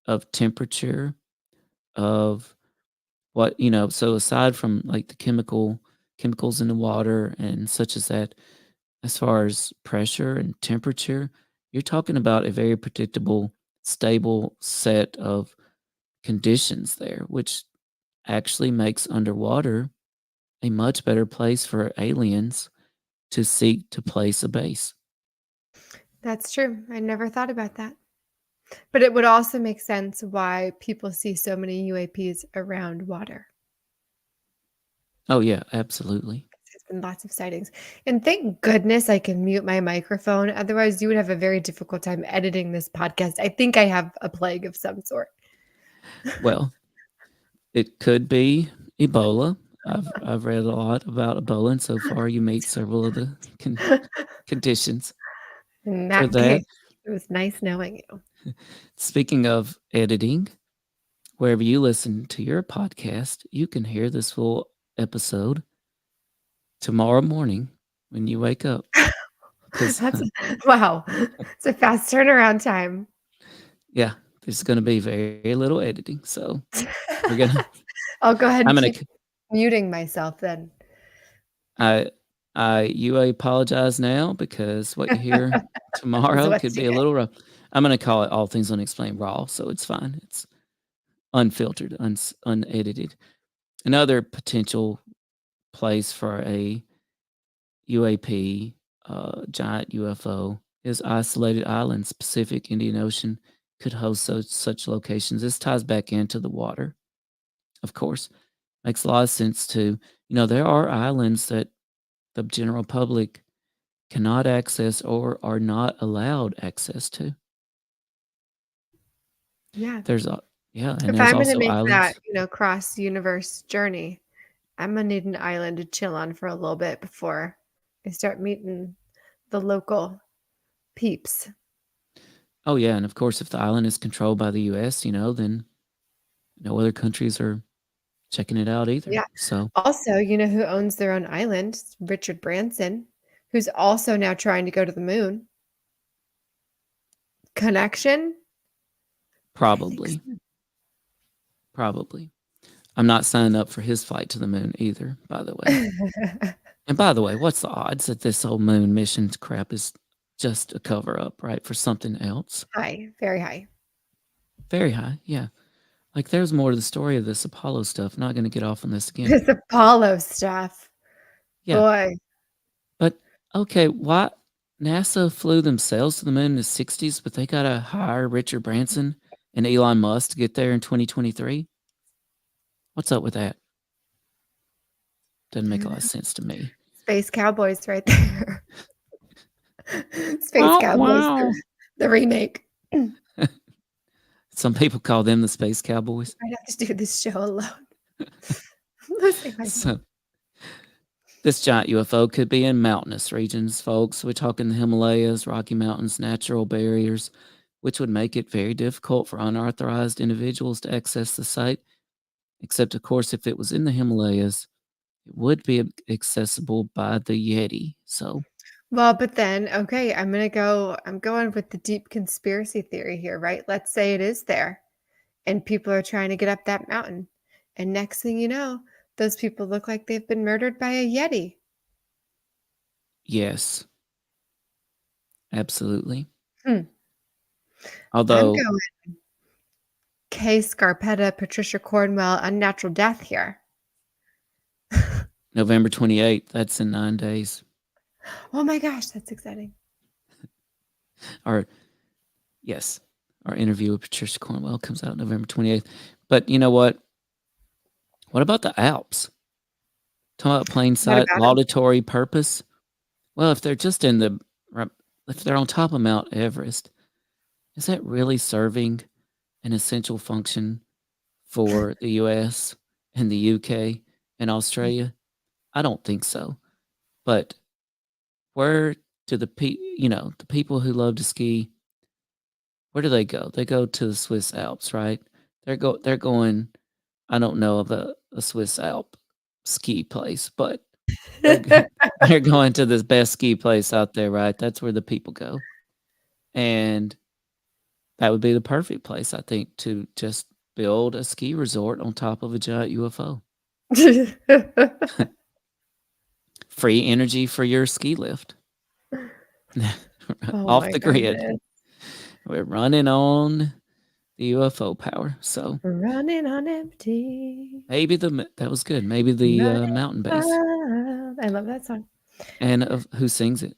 of temperature, of what, so aside from like the chemicals in the water and such as that, as far as pressure and temperature, you're talking about a very predictable, stable set of conditions there, which actually makes underwater a much better place for aliens to seek to place a base. That's true. I never thought about that. But it would also make sense why people see so many UAPs around water. Oh, yeah, absolutely. There's been lots of sightings. And thank goodness I can mute my microphone. Otherwise, you would have a very difficult time editing this podcast. I think I have a plague of some sort. Well, it could be Ebola. I've read a lot about Ebola, and so far you meet several of the conditions. In that case, it was nice knowing you. Speaking of editing, wherever you listen to your podcast, you can hear this full episode tomorrow morning when you wake up. Wow. It's a fast turnaround time. Yeah. There's going to be very little editing, so we're gonna. I'll go ahead I'm and gonna. keep muting myself then. You apologize now because what you hear tomorrow what could you be a get. little rough. I'm gonna call it All Things Unexplained Raw, so it's fine. It's unfiltered, unedited. Another potential place for a UAP, giant UFO, is isolated islands. Pacific, Indian Ocean could host such locations. This ties back into the water, of course. Makes a lot of sense too. There are islands that the general public cannot access or are not allowed access to. Yeah. And If there's I'm going to also make that, islands. cross universe journey, I'm going to need an island to chill on for a little bit before I start meeting the local peeps. Oh yeah, and of course, if the island is controlled by the U.S., then no other countries are checking it out either. Yeah. So Also, you know who owns their own island? It's Richard Branson, who's also now trying to go to the moon. Connection? probably, I'm not signing up for his flight to the moon either. By the way, and by the way, what's the odds that this whole moon mission crap is just a cover up, right, for something else? High, very high. Very high, yeah. Like there's more to the story of this Apollo stuff. Not going to get off on this again. This Apollo stuff. Yeah. Boy. But okay, why NASA flew themselves to the moon in the 60s, but they got to hire Richard Branson and Elon Musk to get there in 2023? What's up with that? Doesn't make a lot of sense to me. Space Cowboys right there. Space Cowboys, the remake. Some people call them the Space Cowboys. I'd have to do this show alone. So, this giant UFO could be in mountainous regions, folks. We're talking the Himalayas, Rocky Mountains, natural barriers, which would make it very difficult for unauthorized individuals to access the site. Except, of course, if it was in the Himalayas, it would be accessible by the Yeti. So, well, but then, okay, I'm going with the deep conspiracy theory here, right? Let's say it is there and people are trying to get up that mountain. And next thing you know, those people look like they've been murdered by a Yeti. yes, absolutely. Although I'm Although, going Kay Scarpetta, Patricia Cornwell, unnatural death here. November 28th, that's in 9 days. Oh my gosh, that's exciting. Our interview with Patricia Cornwell comes out November 28th. But you know what? What about the Alps? Talking about plain sight, laudatory purpose. Well, if they're just if they're on top of Mount Everest, is that really serving an essential function for the U.S. and the U.K. and Australia? I don't think so. But where do the people who love to ski, where do they go? They go to the Swiss Alps, right? They're going. I don't know of a Swiss Alp ski place, but they're going to the best ski place out there, right? That's where the people go. And that would be the perfect place, I think, to just build a ski resort on top of a giant UFO. Free energy for your ski lift. Off the grid. Goodness. We're running on the UFO power. So running on empty. Maybe that was good. Maybe the mountain base. I love that song. And who sings it?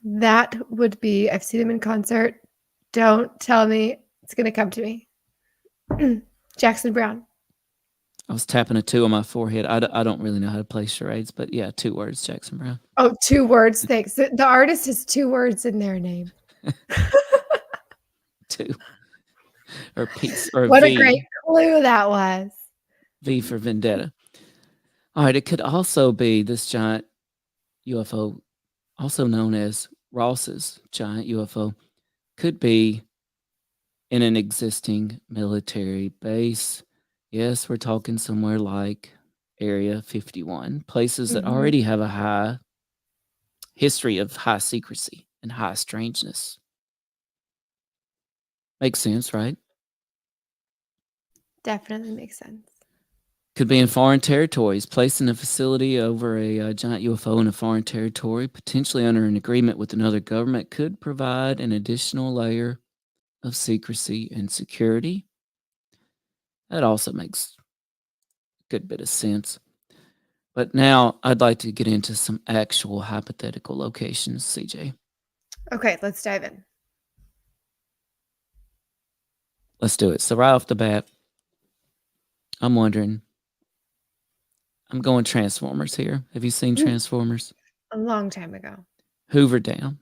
That would be, I've seen him in concert. Don't tell me, it's going to come to me. Jackson Browne. I was tapping a 2 on my forehead. I don't really know how to play charades, but yeah, 2 words, Jackson Browne. Oh, 2 words, thanks. The artist has 2 words in their name. 2. Or peace. Or what V. A great clue that was. V for vendetta. All right, it could also be this giant UFO, also known as Ross's giant UFO, could be in an existing military base. Yes, we're talking somewhere like Area 51, places that already have a high history of high secrecy and high strangeness. Makes sense, right? Definitely makes sense. Could be in foreign territories, placing a facility over a giant UFO in a foreign territory, potentially under an agreement with another government, could provide an additional layer of secrecy and security. That also makes a good bit of sense. But now I'd like to get into some actual hypothetical locations, CJ. Okay, let's dive in. Let's do it. So right off the bat, I'm wondering, I'm going Transformers here. Have you seen Transformers? A long time ago. Hoover Dam.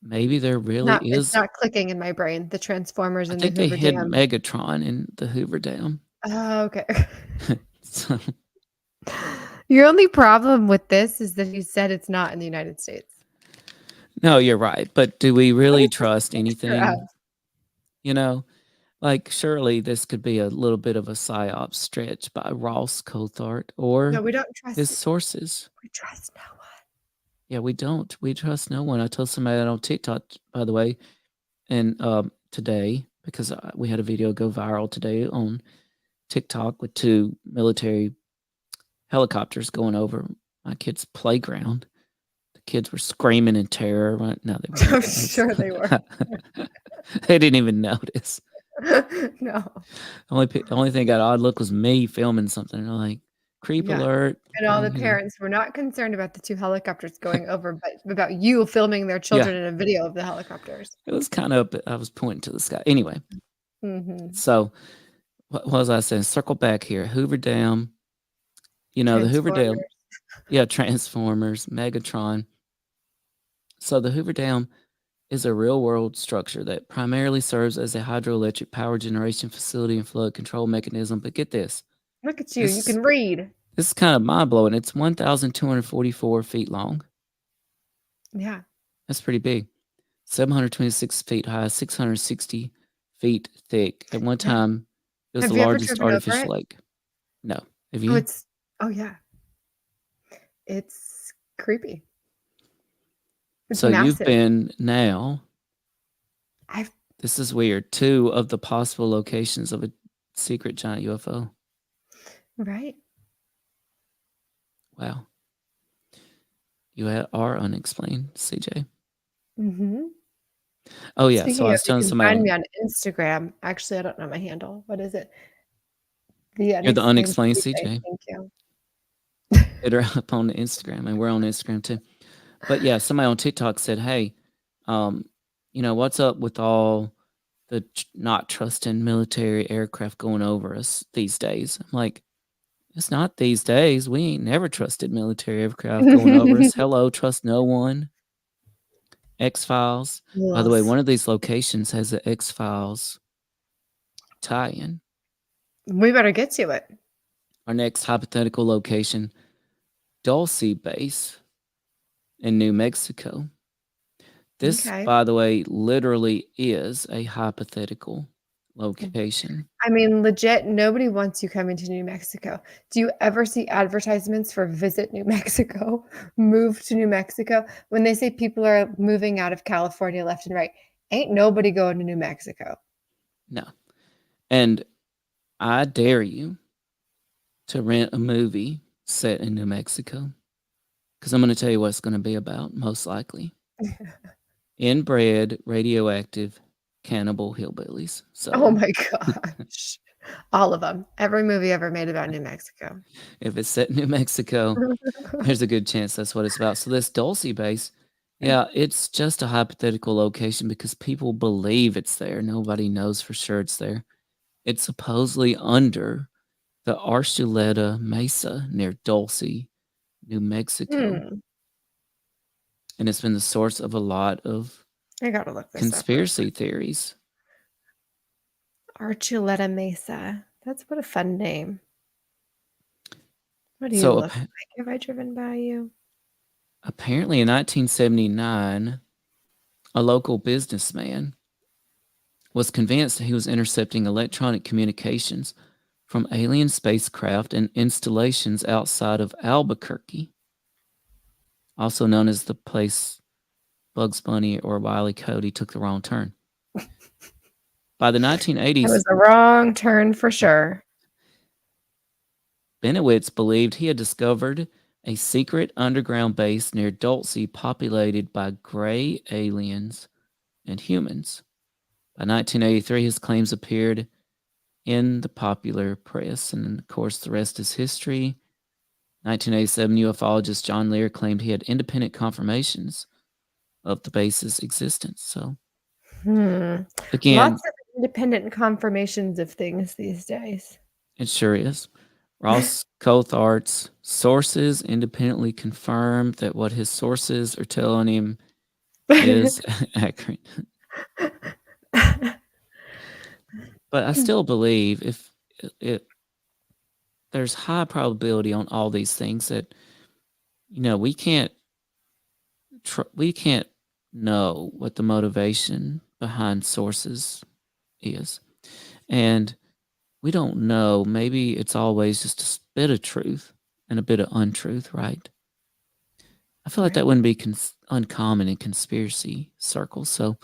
Maybe there really It's is. not clicking in my brain. The Transformers I and think the they Hoover hid Dam. Megatron in the Hoover Dam. Oh, okay. So, Your only problem with this is that you said it's not in the United States. no, you're right. But do we really trust Picture anything? of. You know, like surely this could be a little bit of a psyop stretch by Ross Coulthart or No, we don't trust his it. sources. We trust no one. Yeah, we don't. We trust no one. I told somebody that on TikTok, by the way, and today, because we had a video go viral today on TikTok with 2 military helicopters going over my kid's playground. The kids were screaming in terror. No, they weren't. I'm sure they were. They didn't even notice. No. The only thing got odd look was me filming something. They're like, creep Yeah. alert. And all the you know. parents were not concerned about the 2 helicopters going over, but about you filming their children in a video of the helicopters. It was kind of, I was pointing to the sky. Anyway, Mm-hmm. so what was I saying? Circle back here. Hoover Dam. You know, the Hoover Dam. Yeah, Transformers, Megatron. So the Hoover Dam is a real-world structure that primarily serves as a hydroelectric power generation facility and flood control mechanism. But get this. Look at you. You can read. This is kind of mind-blowing. It's 1,244 feet long. Yeah. That's pretty big. 726 feet high, 660 feet thick. At one time, it was Have the you ever largest driven over artificial it? lake. No. Have you? Oh, yeah. It's creepy. It's So massive. you've been now, I've this is weird, 2 of the possible locations of a secret giant UFO. right. Wow. You are unexplained, CJ. Mm-hmm. Oh, yeah. Speaking So I was of, you telling can somebody find me on Instagram. Actually, I don't know my handle. What is it? you're the unexplained CJ. Thank you. Hit her up on Instagram, and we're on Instagram too. But yeah, somebody on TikTok said, "Hey, what's up with all the not trusting military aircraft going over us these days?" I'm like, it's not these days. We ain't never trusted military aircraft going over us. Hello, trust no one. X-Files. By the way, one of these locations has an X-Files tie-in. We better get to it. Our next hypothetical location, Dulce Base in New Mexico. This, Okay. by the way, literally is a hypothetical location. I mean, legit, nobody wants you coming to New Mexico. Do you ever see advertisements for visit New Mexico, move to New Mexico? When they say people are moving out of California left and right, ain't nobody going to New Mexico. No. And I dare you to rent a movie set in New Mexico, because I'm going to tell you what it's going to be about, most likely. Inbred, radioactive, cannibal hillbillies. So, Oh my gosh. All of them. Every movie ever made about New Mexico. if it's set in New Mexico, there's a good chance that's what it's about. So this Dulce Base, yeah, it's just a hypothetical location because people believe it's there. Nobody knows for sure it's there. It's supposedly under the Archuleta Mesa near Dulce, New Mexico. And it's been the source of a lot of I gotta look this conspiracy theories. Archuleta Mesa. That's what a fun name. What do you So look like? Have I driven by you? Apparently in 1979, a local businessman was convinced he was intercepting electronic communications from alien spacecraft and installations outside of Albuquerque, also known as the place Bugs Bunny or Wile E. Coyote took the wrong turn. By the That 1980s, was a wrong turn for sure. Benowitz believed he had discovered a secret underground base near Dulce populated by gray aliens and humans. By 1983, his claims appeared in the popular press, and of course, the rest is history. 1987, ufologist John Lear claimed he had independent confirmations of the base's existence. So, again, Lots of independent confirmations of things these days. it sure is. Ross Coulthart's sources independently confirmed that what his sources are telling him is accurate. But I still believe if there's high probability on all these things that we can't know what the motivation behind sources is, and we don't know. Maybe it's always just a bit of truth and a bit of untruth, right? I feel like that wouldn't be uncommon in conspiracy circles. So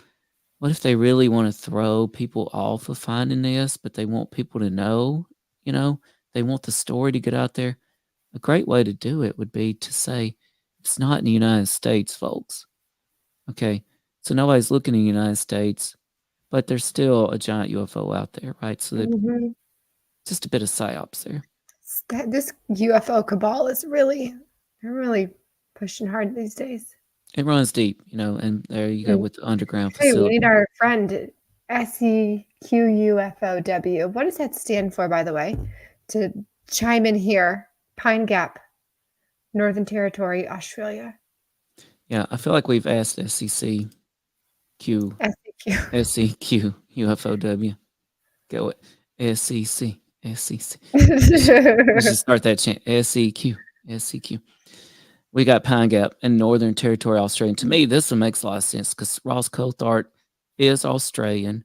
what if they really want to throw people off of finding this, but they want people to know, they want the story to get out there? A great way to do it would be to say, it's not in the United States, folks. Okay, so nobody's looking in the United States, but there's still a giant UFO out there, right? So just a bit of psyops there. This UFO cabal is they're really pushing hard these days. It runs deep, and there you go with the underground Hey, facility. we need our friend SEQUFOW. What does that stand for, by the way? To chime in here. Pine Gap, Northern Territory, Australia. Yeah, I feel like we've asked SEQ UFOW. Go it. SEC. We should start that chant. SEQ. We got Pine Gap and Northern Territory, Australia. And to me, this one makes a lot of sense because Ross Coulthart is Australian.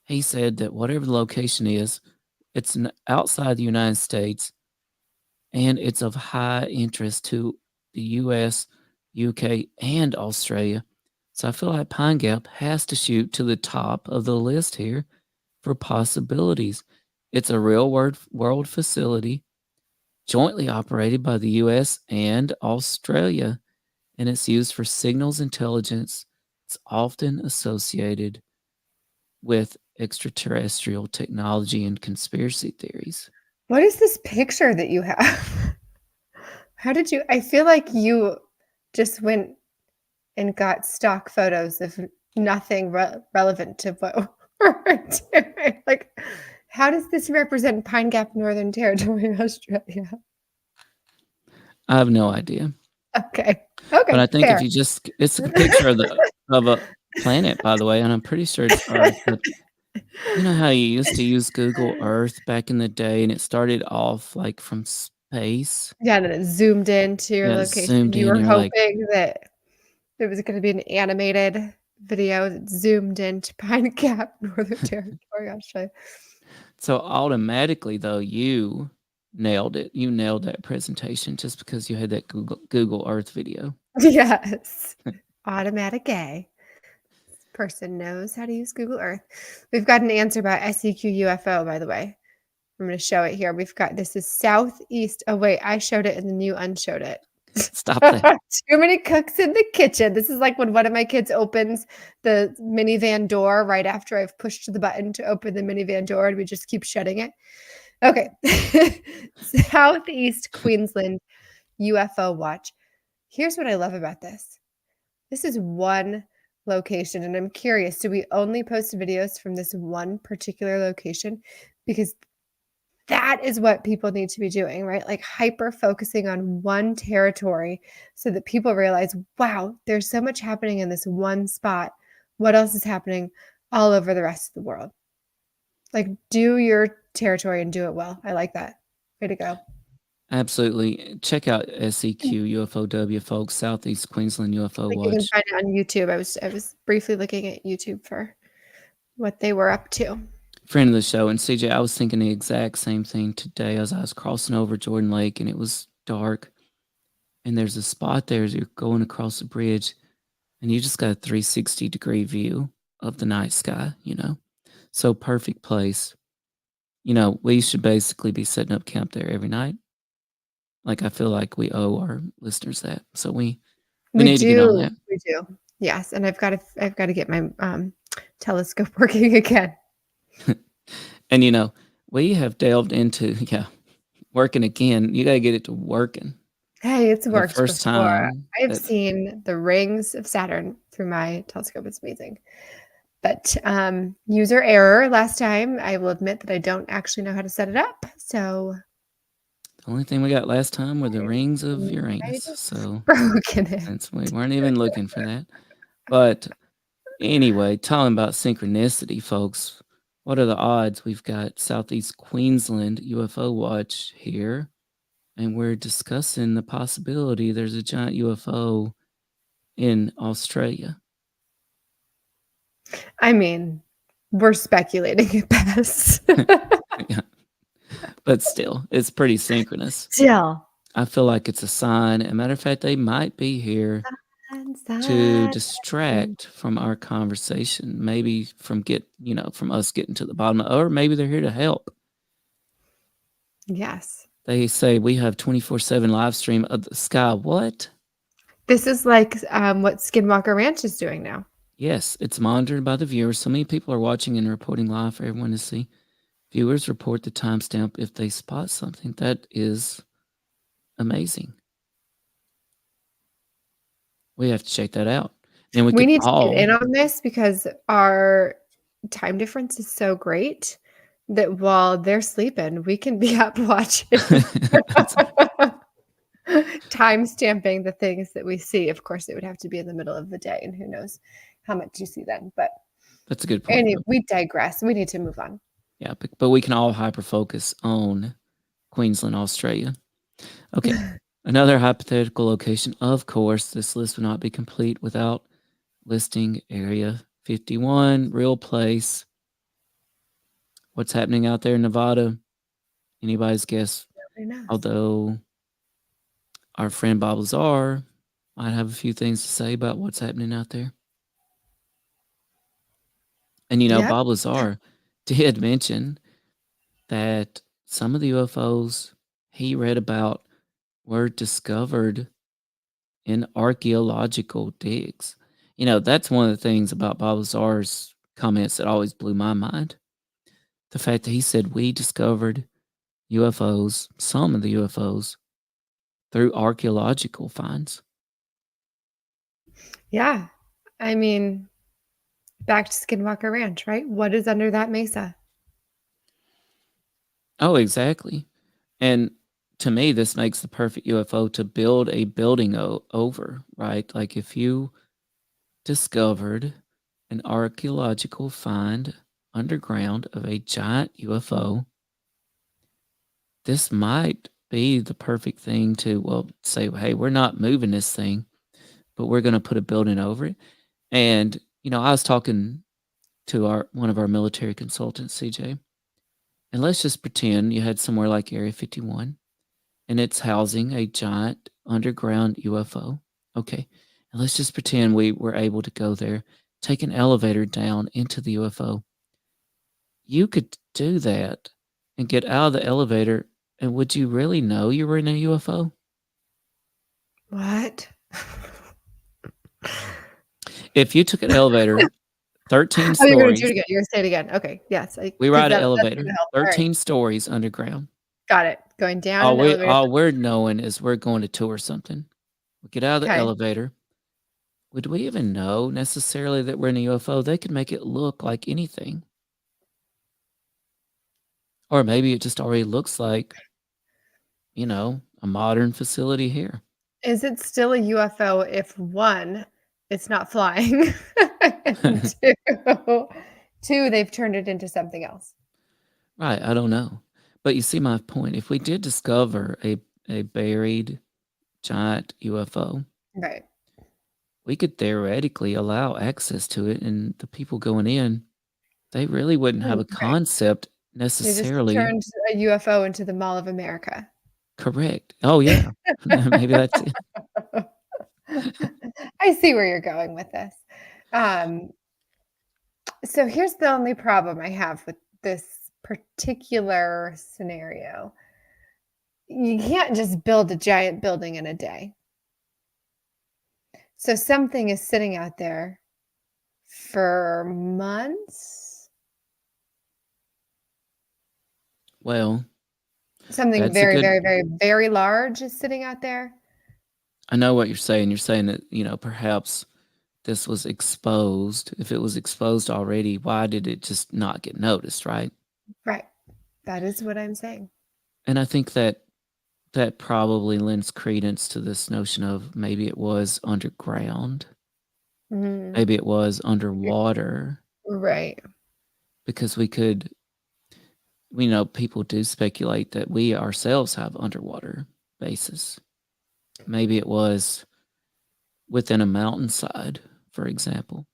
He said that whatever the location is, it's outside the United States, and it's of high interest to the U.S., UK, and Australia. So I feel like Pine Gap has to shoot to the top of the list here for possibilities. It's a real world facility jointly operated by the U.S. and Australia, and it's used for signals intelligence. It's often associated with extraterrestrial technology and conspiracy theories. What is this picture that you have? I feel like you just went and got stock photos of nothing relevant to what we're doing. Like, how does this represent Pine Gap, Northern Territory, Australia? I have no idea. Okay. But I think fair. if you it's a picture of a planet, by the way, and I'm pretty sure it's Earth. But you know how you used to use Google Earth back in the day, and it started off like from space. Yeah, and then it zoomed into your location. You were hoping that it was going to be an animated video that zoomed into Pine Gap, Northern Territory, Australia. So automatically, though, you nailed it. You nailed that presentation just because you had that Google Earth video. Yes. Automatic A. This person knows how to use Google Earth. We've got an answer about SEQ UFO, by the way. I'm going to show it here. This is southeast. Oh, wait. I showed it and then you unshowed it. Stop that. Too many cooks in the kitchen. This is like when one of my kids opens the minivan door right after I've pushed the button to open the minivan door and we just keep shutting it. Okay. Southeast Queensland UFO watch. Here's what I love about this. This is one location, and I'm curious, do we only post videos from this one particular location? Because that is what people need to be doing, right? Like hyper focusing on one territory so that people realize, wow, there's so much happening in this one spot. What else is happening all over the rest of the world? Like, do your territory and do it well. I like that. Way to go. Absolutely. Check out SEQ UFOW, folks. Southeast Queensland UFO Watch. You can find it on YouTube. I was briefly looking at YouTube for what they were up to. Friend of the show. And CJ, I was thinking the exact same thing today as I was crossing over Jordan Lake and it was dark. And there's a spot there as you're going across the bridge and you just got a 360-degree view of the night sky, So perfect place. We should basically be setting up camp there every night. Like, I feel like we owe our listeners that. So we need to get on that. We do. Yes, and I've got to get my telescope working again. And we have delved into working again. You got to get it to working. Hey, it's The worked first before. time I've that- seen the rings of Saturn through my telescope. It's amazing. But user error last time. I will admit that I don't actually know how to set it up. So The only thing we got last time were the rings of I Uranus. just So broken it. since we weren't even looking for that. But anyway, talking about synchronicity, folks, what are the odds? We've got Southeast Queensland UFO Watch here, and we're discussing the possibility there's a giant UFO in Australia. I mean, we're speculating at best. Yeah. But still, it's pretty synchronous. Still. I feel like it's a sign. As a matter of fact, they might be here to distract from our conversation, maybe from us getting to the bottom of it, or maybe they're here to help. Yes. They say we have 24/7 live stream of the sky. What? This is like what Skinwalker Ranch is doing now. Yes, it's monitored by the viewers. So many people are watching and reporting live for everyone to see. Viewers report the timestamp if they spot something. That is amazing. We have to check that out. And We need to get in on this because our time difference is so great that while they're sleeping, we can be up watching. Time stamping the things that we see. Of course, it would have to be in the middle of the day, and who knows how much you see then. But that's a good point. Anyway, we digress. We need to move on. Yeah, but we can all hyper focus on Queensland, Australia. Okay. Another hypothetical location. Of course, this list would not be complete without listing Area 51, real place. What's happening out there in Nevada? Anybody's guess? Although our friend Bob Lazar might have a few things to say about what's happening out there. And Bob Lazar did mention that some of the UFOs he read about were discovered in archaeological digs. That's one of the things about Bob Lazar's comments that always blew my mind. The fact that he said we discovered UFOs, some of the UFOs, through archaeological finds. Yeah. I mean, back to Skinwalker Ranch, right? What is under that mesa? Oh, exactly. And to me, this makes the perfect UFO to build a building over, right? Like if you discovered an archaeological find underground of a giant UFO, this might be the perfect thing to, say, hey, we're not moving this thing, but we're going to put a building over it. And, I was talking to one of our military consultants, CJ, and let's just pretend you had somewhere like Area 51 and it's housing a giant underground UFO. Okay. And let's just pretend we were able to go there, take an elevator down into the UFO. You could do that and get out of the elevator, and would you really know you were in a UFO? What? If you took an elevator 13 stories. You're going to do it again. You're going to say it again. Okay. Yes. We ride an elevator 13 stories underground. Got it. Going down. All we're knowing is we're going to tour something. We get out of the elevator. Would we even know necessarily that we're in a UFO? They could make it look like anything. Or maybe it just already looks like, a modern facility here. Is it still a UFO if one, it's not flying? And two, they've turned it into something else. Right. I don't know. But you see my point. If we did discover a buried giant UFO, right, we could theoretically allow access to it, and the people going in, they really wouldn't have a concept necessarily. They just turned a UFO into the Mall of America. Correct. Oh, yeah. Maybe that's it. I see where you're going with this. So here's the only problem I have with this particular scenario. You can't just build a giant building in a day. So something is sitting out there for months. Well, Something that's a very, good. very, very, very large is sitting out there. I know what you're saying. You're saying that, perhaps this was exposed. If it was exposed already, why did it just not get noticed, right? Right. That is what I'm saying. And I think that probably lends credence to this notion of maybe it was underground, Mhm. maybe it was underwater, Right. because people do speculate that we ourselves have underwater bases. Maybe it was within a mountainside, for example.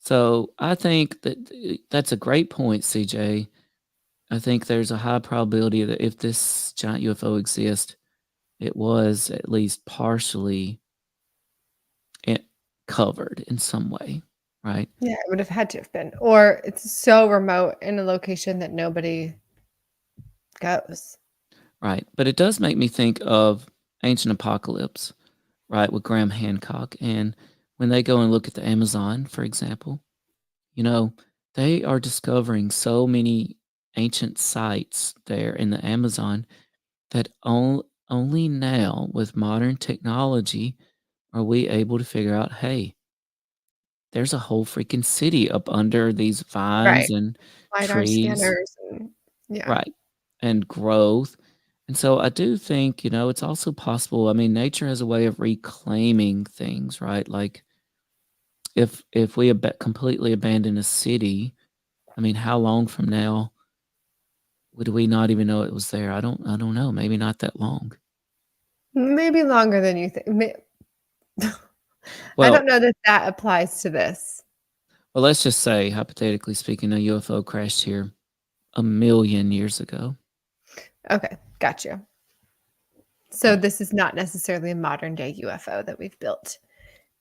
So I think that's a great point, CJ. I think there's a high probability that if this giant UFO exists, it was at least partially covered in some way, right? Yeah, it would have had to have been. Or it's so remote in a location that nobody goes. Right. But it does make me think of Ancient Apocalypse, right, with Graham Hancock. And when they go and look at the Amazon, for example, they are discovering so many ancient sites there in the Amazon that only now with modern technology are we able to figure out, hey, there's a whole freaking city up under these vines Right. and LiDAR trees, scanners and yeah. right, and growth. And so I do think, it's also possible. I mean, nature has a way of reclaiming things, right? Like if we completely abandon a city, I mean, how long from now would we not even know it was there? I don't know. Maybe not that long. Maybe longer than you think. I Well, don't know that that applies to this. let's just say, hypothetically speaking, a UFO crashed here 1,000,000 years ago. Okay, got you. So Right. this is not necessarily a modern day UFO that we've built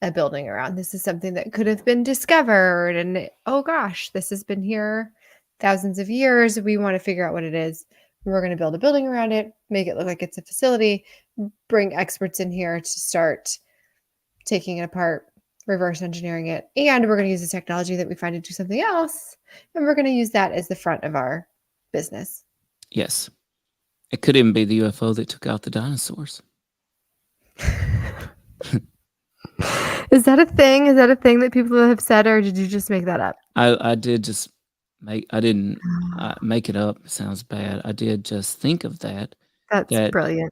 a building around. This is something that could have been discovered and oh gosh, this has been here thousands of years. We want to figure out what it is. We're going to build a building around it, make it look like it's a facility, bring experts in here to start taking it apart, reverse engineering it, and we're going to use the technology that we find to do something else, and we're going to use that as the front of our business. Yes. It could even be the UFO that took out the dinosaurs. Is that a thing? Is that a thing that people have said, or did you just make that up? I did just I didn't make it up. It sounds bad. I did just think of that. That's That, brilliant.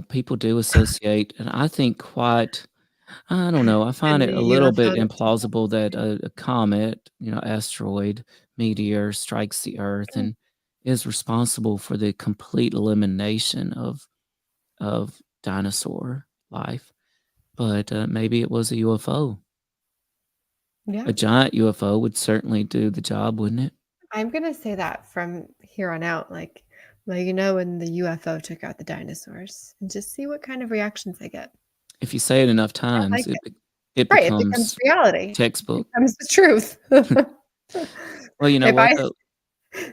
people do associate, and I think I don't know. I find And it a the little UFO bit that took out implausible that a comet, asteroid, meteor strikes the Earth and is responsible for the complete elimination of dinosaur life. But maybe it was a UFO. yeah. A giant UFO would certainly do the job, wouldn't it? I'm gonna say that from here on out, like, well, when the UFO took out the dinosaurs, and just see what kind of reactions I get. If you say it enough I times, like it. it Right, it becomes becomes reality. It textbook. becomes the truth. Well, you know If what I though?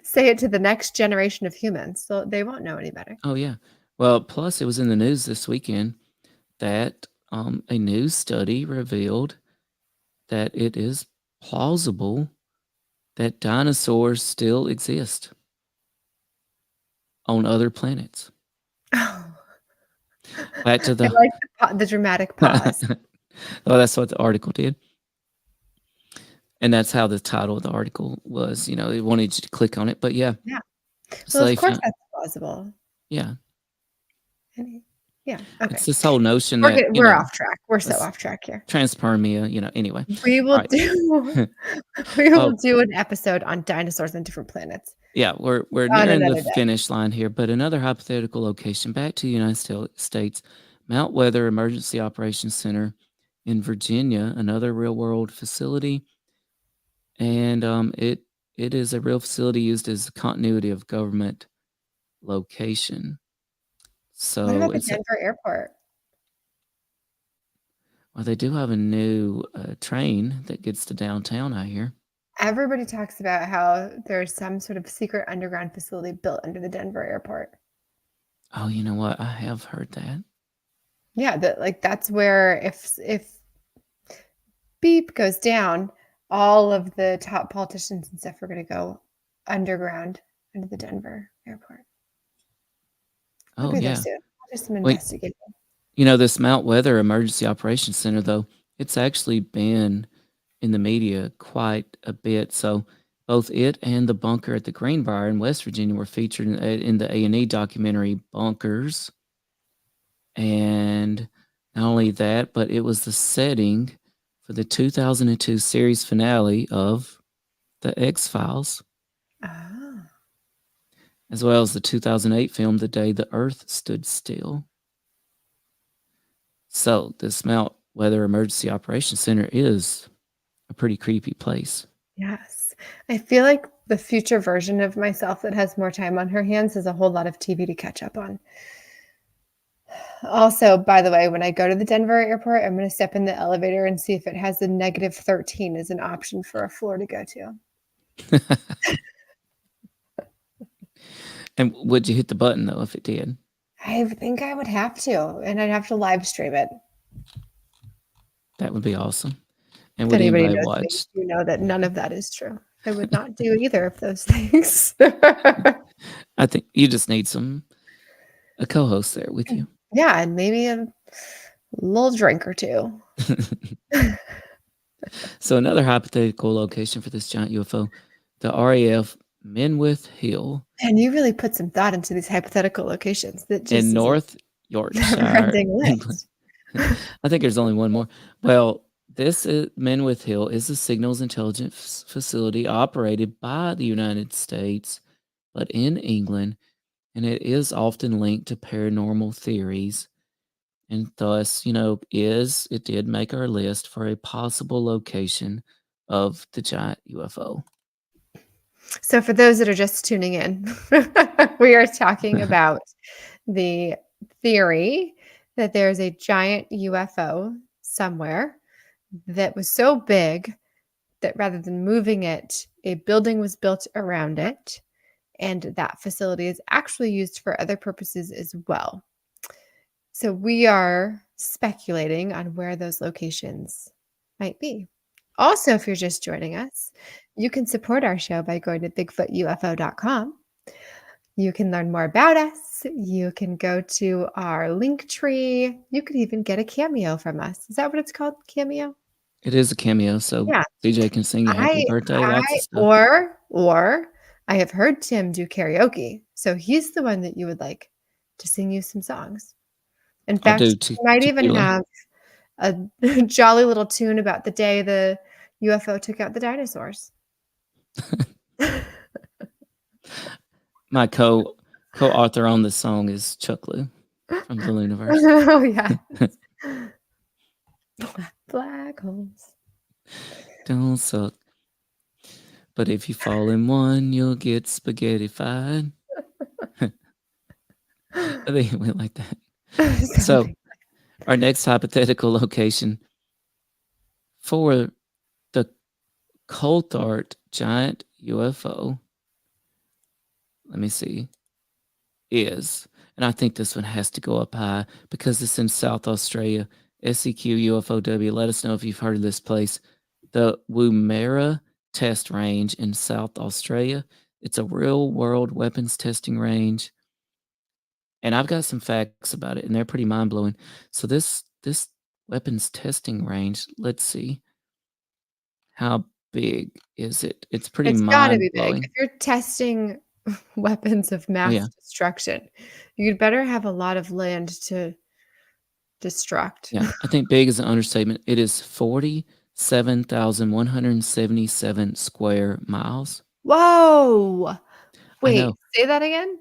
say it to the next generation of humans, so they won't know any better. Oh yeah. Well, plus it was in the news this weekend that a new study revealed that it is plausible that dinosaurs still exist on other planets. Back to I the like the dramatic pause. oh, that's what the article did. And that's how the title of the article was. It wanted you to click on it, but yeah. Yeah. So Well, they of course found, that's plausible. yeah. Yeah, okay. It's this whole notion that, We're off track. We're so let's- off track here. transpermia, anyway. We will Alright. do an episode on dinosaurs on different planets. Yeah, we're On nearing the another day. finish line here, but another hypothetical location back to the United States, Mount Weather Emergency Operations Center in Virginia, another real world facility. And it is a real facility used as a continuity of government location. What So about the it's Denver airport? Well, they do have a new train that gets to downtown, I hear. Everybody talks about how there's some sort of secret underground facility built under the Denver airport. Oh, you know what? I have heard that. Yeah, that's where if beep goes down, all of the top politicians and stuff are going to go underground into the Denver airport. I'll Oh, be there yeah. soon. I'll do some Wait, investigating. this Mount Weather Emergency Operations Center, though, it's actually been in the media quite a bit. So both it and the bunker at the Greenbrier in West Virginia were featured in the A&E documentary Bunkers. And not only that, but it was the setting for the 2002 series finale of The X-Files, Ah. as well as the 2008 film The Day the Earth Stood Still. So this Mount Weather Emergency Operations Center is a pretty creepy place. Yes. I feel like the future version of myself that has more time on her hands has a whole lot of TV to catch up on. Also, by the way, when I go to the Denver airport, I'm going to step in the elevator and see if it has the -13 as an option for a floor to go to. And would you hit the button, though, if it did? I think I would have to, and I'd have to live stream it. That would be awesome. And If would anybody anybody knows me, watch? you know that none of that is true. I would not do either of those things. I think you just need a co-host there with you. Yeah, and maybe a little drink or two. So another hypothetical location for this giant UFO, the RAF Menwith Hill And you really put some thought into these hypothetical locations. That just in is a North Yorkshire, never-ending England. list. I think there's only one more. Well, this Menwith Hill is a signals intelligence facility operated by the United States, but in England, and it is often linked to paranormal theories. And thus, it did make our list for a possible location of the giant UFO. So for those that are just tuning in, we are talking about the theory that there's a giant UFO somewhere that was so big that rather than moving it, a building was built around it, and that facility is actually used for other purposes as well. So we are speculating on where those locations might be. Also, if you're just joining us, you can support our show by going to bigfootufo.com. You can learn more about us. You can go to our link tree. You could even get a cameo from us. Is that what it's called? Cameo? It is a cameo, so Yeah. CJ can sing you happy birthday, lots of stuff. Or I have heard Tim do karaoke. So he's the one that you would like to sing you some songs. In I'll fact, do he might even tequila. have a jolly little tune about the day the UFO took out the dinosaurs. My co-author on this song is Chuck Lou from the Looniverse. Oh, yeah. Black holes. Don't suck. But if you fall in one, you'll get spaghetti-fied. I think it went like that. So our next hypothetical location for the Coulthart giant UFO, let me see, and I think this one has to go up high because it's in South Australia. SEQ UFOW, let us know if you've heard of this place. The Woomera Test Range in South Australia. It's a real-world weapons testing range. And I've got some facts about it, and they're pretty mind-blowing. So this weapons testing range, let's see. How big is it? It's pretty It's gotta be big. mind-blowing. If you're testing weapons of mass destruction, you'd better have a lot of land to destruct. Yeah, I think big is an understatement. It is 47,177 square miles. Whoa! Wait, know. say that again?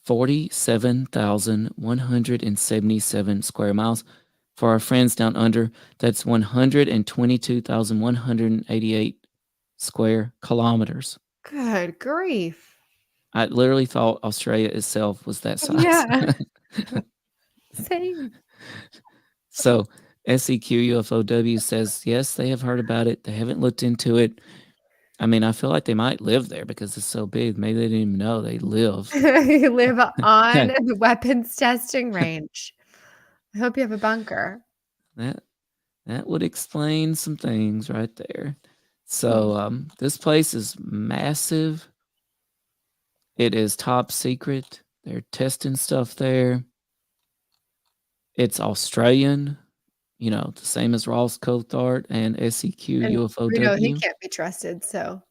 47,177 square miles. For our friends down under, that's 122,188 square kilometers. Good grief. I literally thought Australia itself was that size. Yeah. Same. So SEQ UFOW says, yes, they have heard about it. They haven't looked into it. I mean, I feel like they might live there because it's so big. Maybe they didn't even know they live. You live on the weapons testing range. I hope you have a bunker. That would explain some things right there. So this place is massive. It is top secret. They're testing stuff there. It's Australian, the same as Ross Coulthart and SEQ And UFOW. we know he can't be trusted, so.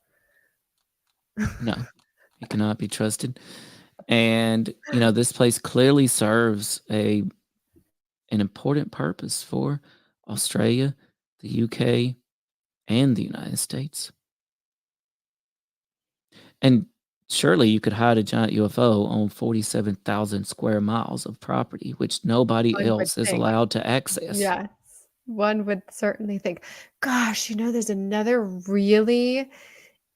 No, he cannot be trusted. And, this place clearly serves an important purpose for Australia, the UK, and the United States. And surely you could hide a giant UFO on 47,000 square miles of property, which nobody One would else is think. allowed to access. Yes, one would certainly think. Gosh, there's another really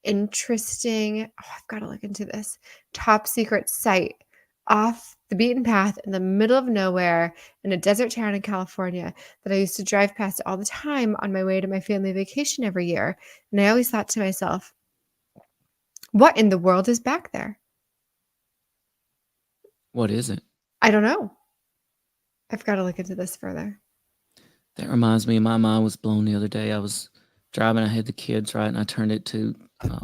interesting, I've got to look into this, top secret site off the beaten path in the middle of nowhere in a desert town in California that I used to drive past all the time on my way to my family vacation every year. And I always thought to myself, what in the world is back there? What is it? I don't know. I've got to look into this further. That reminds me, my mind was blown the other day. I was driving, I had the kids, right, and I turned it to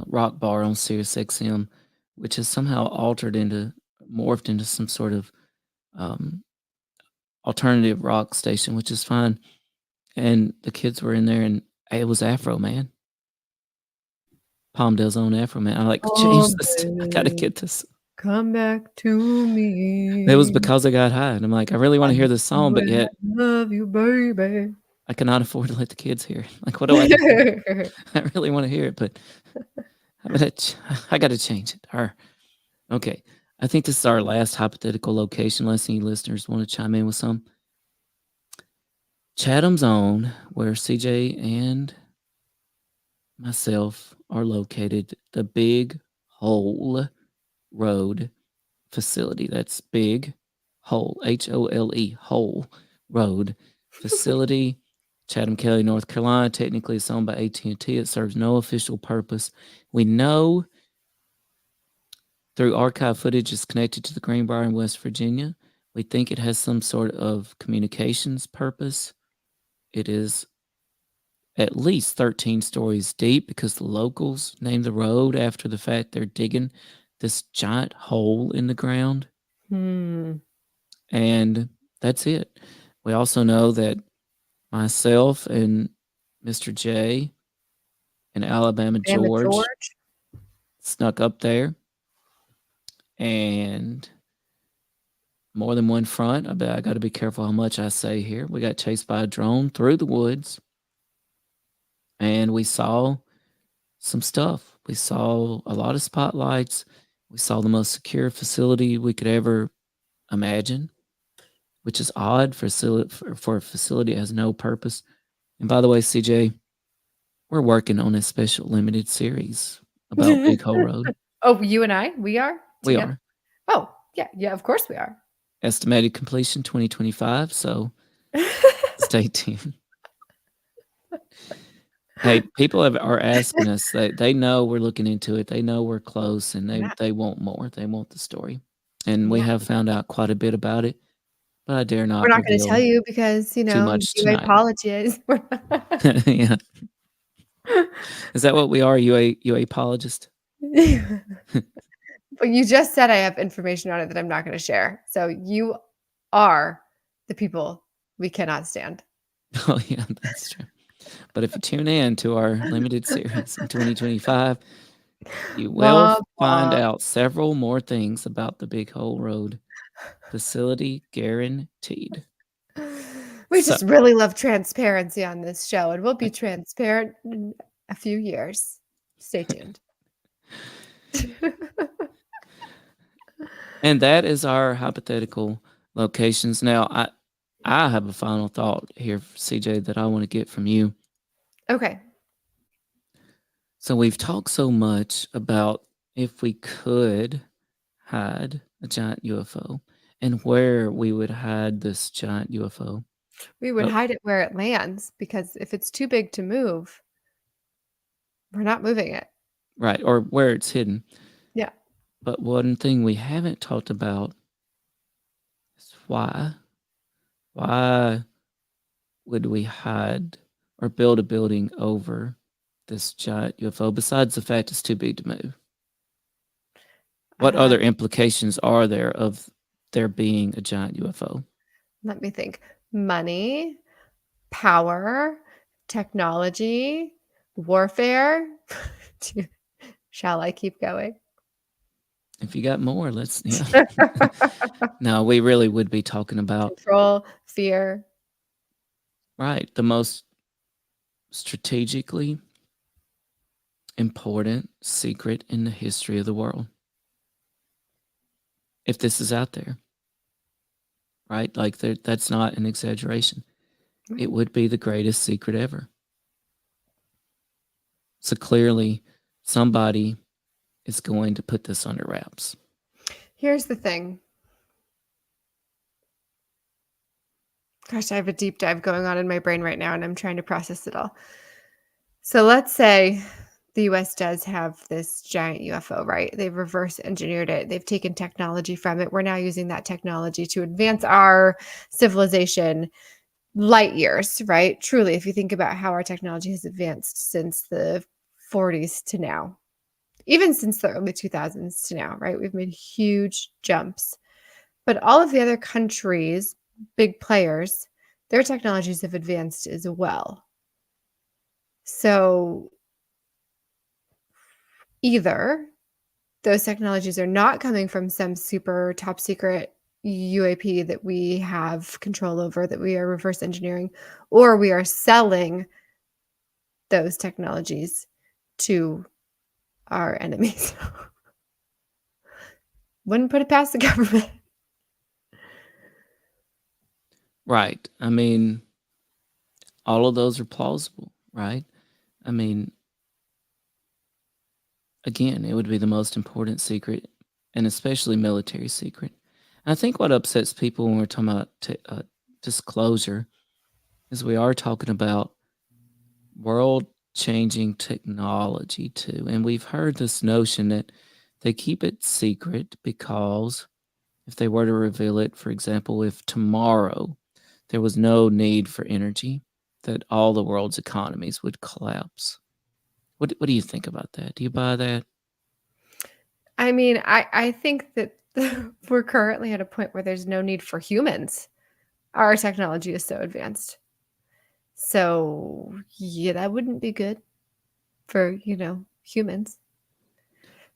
Rock Bar on Sirius XM, which has somehow morphed into some sort of alternative rock station, which is fine. And the kids were in there, and it was Afro Man. Palmdale's own Afro Man. I change this. I gotta get this. Come back to me. It was because I got high, and I'm like, I really want to hear this song, but yet I love you, baby. I cannot afford to let the kids hear it. Like, what do I do? I really want to hear it, but I got to change it. Okay. I think this is our last hypothetical location, unless any listeners want to chime in with some. Chatham's Own, where CJ and myself are located, the Big Hole Road facility. That's Big Hole, HOLE, Hole Road facility. Chatham County, North Carolina. Technically, it's owned by AT&T. It serves no official purpose. We know through archive footage it's connected to the Greenbrier in West Virginia. We think it has some sort of communications purpose. It is at least 13 stories deep because the locals named the road after the fact they're digging this giant hole in the ground. And that's it. We also know that myself and Mr. J and Alabama George snuck up there, and more than one front. I got to be careful how much I say here. We got chased by a drone through the woods, and we saw some stuff. We saw a lot of spotlights. We saw the most secure facility we could ever imagine, which is odd for a facility that has no purpose. And by the way, CJ, we're working on a special limited series about Big Hole Road. Oh, you and I? We are? We together? are. Oh, yeah, of course we are. Estimated completion 2025, so stay tuned. Hey, people are asking us. They know we're looking into it. They know we're close, and they want more. They want the story. And we have found out quite a bit about it, but I dare not. We're not going to tell you because, too much UA tonight. apologies. Yeah. Is that what we are? UA apologist? But you just said I have information on it that I'm not going to share. So you are the people we cannot stand. Oh, yeah, that's true. But if you tune in to our limited series in 2025, you will find out several more things about the Big Hole Road facility, guaranteed. We just really love transparency on this show, and we'll be transparent in a few years. Stay tuned. And that is our hypothetical locations. Now, I have a final thought here, CJ, that I want to get from you. Okay. So we've talked so much about if we could hide a giant UFO and where we would hide this giant UFO. We would But hide it where it lands because if it's too big to move, we're not moving it. right, or where it's hidden. Yeah. But one thing we haven't talked about is why. Why would we hide or build a building over this giant UFO besides the fact it's too big to move? What Uh, other implications are there of there being a giant UFO? Let me think. Money, power, technology, warfare. Shall I keep going? If you got more, let's yeah. No, we really would be talking about Control, fear. right, the most strategically important secret in the history of the world. If this is out there, right? Like that's not an exaggeration. It would be the greatest secret ever. So clearly, somebody is going to put this under wraps. Here's the thing. Gosh, I have a deep dive going on in my brain right now, and I'm trying to process it all. So let's say the US does have this giant UFO, right? They've reverse engineered it. They've taken technology from it. We're now using that technology to advance our civilization light years, right? Truly, if you think about how our technology has advanced since the 40s to now, even since the early 2000s to now, right? We've made huge jumps. But all of the other countries, big players, their technologies have advanced as well. So either those technologies are not coming from some super top secret UAP that we have control over, that we are reverse engineering, or we are selling those technologies to our enemies. Wouldn't put it past the government. Right. I mean, all of those are plausible, right? I mean, again, it would be the most important secret, and especially military secret. And I think what upsets people when we're talking about disclosure is we are talking about world changing technology too. And we've heard this notion that they keep it secret because if they were to reveal it, for example, if tomorrow there was no need for energy, that all the world's economies would collapse. What do you think about that? Do you buy that? I mean, I think that we're currently at a point where there's no need for humans. Our technology is so advanced. So, yeah, that wouldn't be good for, humans.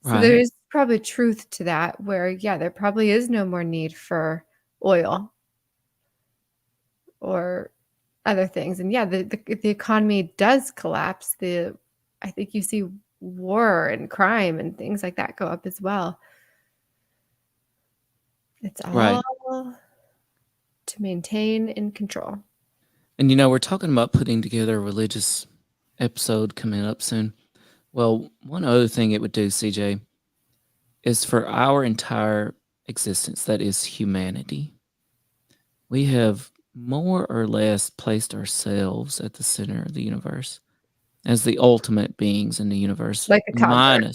So there Right. is probably truth to that where, yeah, there probably is no more need for oil or other things. And yeah, the economy does collapse. I think you see war and crime and things like that go up as well. It's Right. all to maintain and control. And we're talking about putting together a religious episode coming up soon. Well, one other thing it would do, CJ, is for our entire existence, that is humanity, we have more or less placed ourselves at the center of the universe as the ultimate beings in the universe. Like a toddler.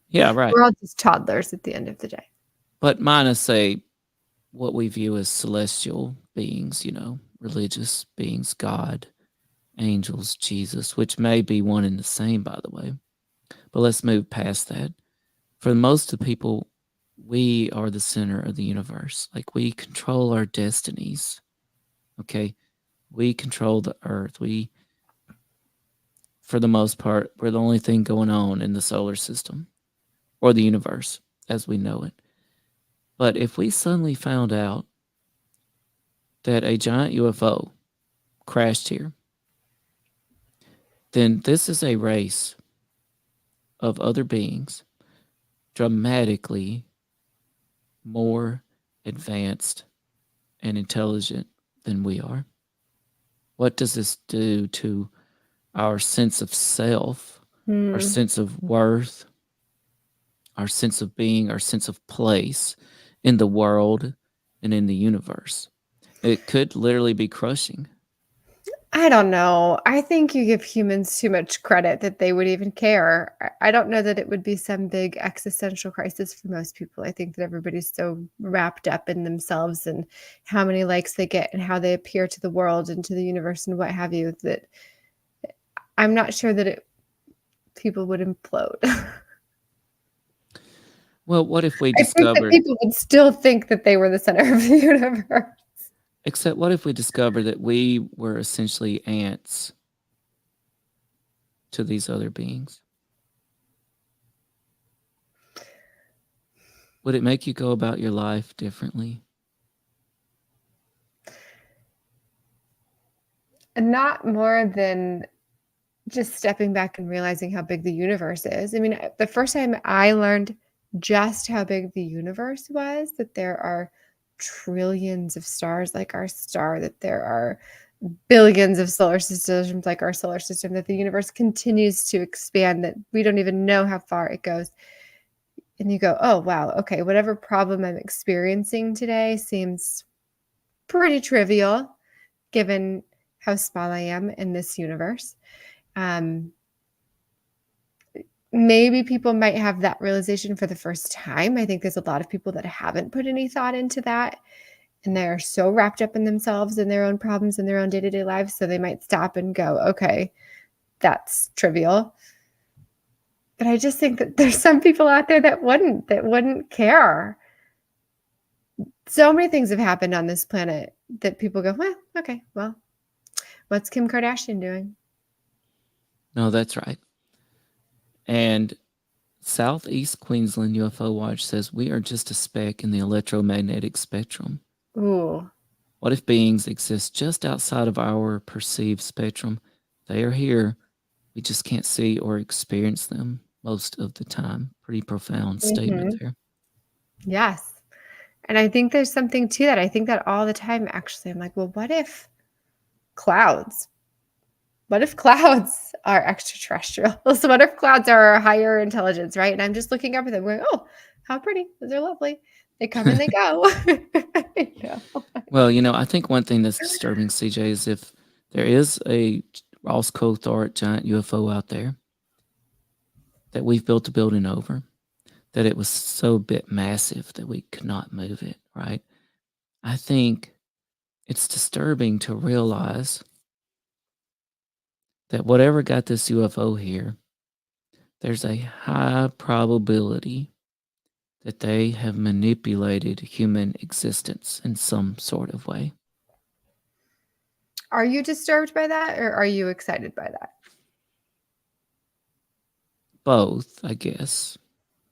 Yeah, right. We're all just toddlers at the end of the day. But minus, say, what we view as celestial beings, religious beings, God, angels, Jesus, which may be one and the same, by the way. But let's move past that. For most of the people, we are the center of the universe. Like, we control our destinies. Okay? We control the earth. For the most part, we're the only thing going on in the solar system or the universe as we know it. But if we suddenly found out that a giant UFO crashed here, then this is a race of other beings dramatically more advanced and intelligent than we are. What does this do to our sense of self, our sense of worth, our sense of being, our sense of place in the world and in the universe? It could literally be crushing. I don't know. I think you give humans too much credit that they would even care. I don't know that it would be some big existential crisis for most people. I think that everybody's so wrapped up in themselves and how many likes they get and how they appear to the world and to the universe and what have you, that I'm not sure that people would implode. Well, what if we I think that discovered, people would still think that they were the center of the universe. except what if we discovered that we were essentially ants to these other beings? Would it make you go about your life differently? And not more than just stepping back and realizing how big the universe is. I mean, the first time I learned just how big the universe was, that there are trillions of stars like our star, that there are billions of solar systems like our solar system, that the universe continues to expand, that we don't even know how far it goes. And you go, oh, wow, okay, whatever problem I'm experiencing today seems pretty trivial given how small I am in this universe. Maybe people might have that realization for the first time. I think there's a lot of people that haven't put any thought into that, and they're so wrapped up in themselves and their own problems and their own day-to-day lives, so they might stop and go, okay, that's trivial. But I just think that there's some people out there that wouldn't care. So many things have happened on this planet that people go, well, okay, well, what's Kim Kardashian doing? No, that's right. And Southeast Queensland UFO Watch says we are just a speck in the electromagnetic spectrum. Ooh. What if beings exist just outside of our perceived spectrum? They are here. We just can't see or experience them most of the time. Pretty profound statement there. Yes. And I think there's something to that. I think that all the time, actually. I'm like, well, what if clouds? What if clouds are extraterrestrials? What if clouds are higher intelligence, right? And I'm just looking up at them going, oh, how pretty. Those are lovely. They come and they go. Well, I think one thing that's disturbing, CJ, is if there is a Ross Coulthart giant UFO out there that we've built a building over, that it was so bit massive that we could not move it, right? I think it's disturbing to realize that whatever got this UFO here, there's a high probability that they have manipulated human existence in some sort of way. Are you disturbed by that, or are you excited by that? Both, I guess.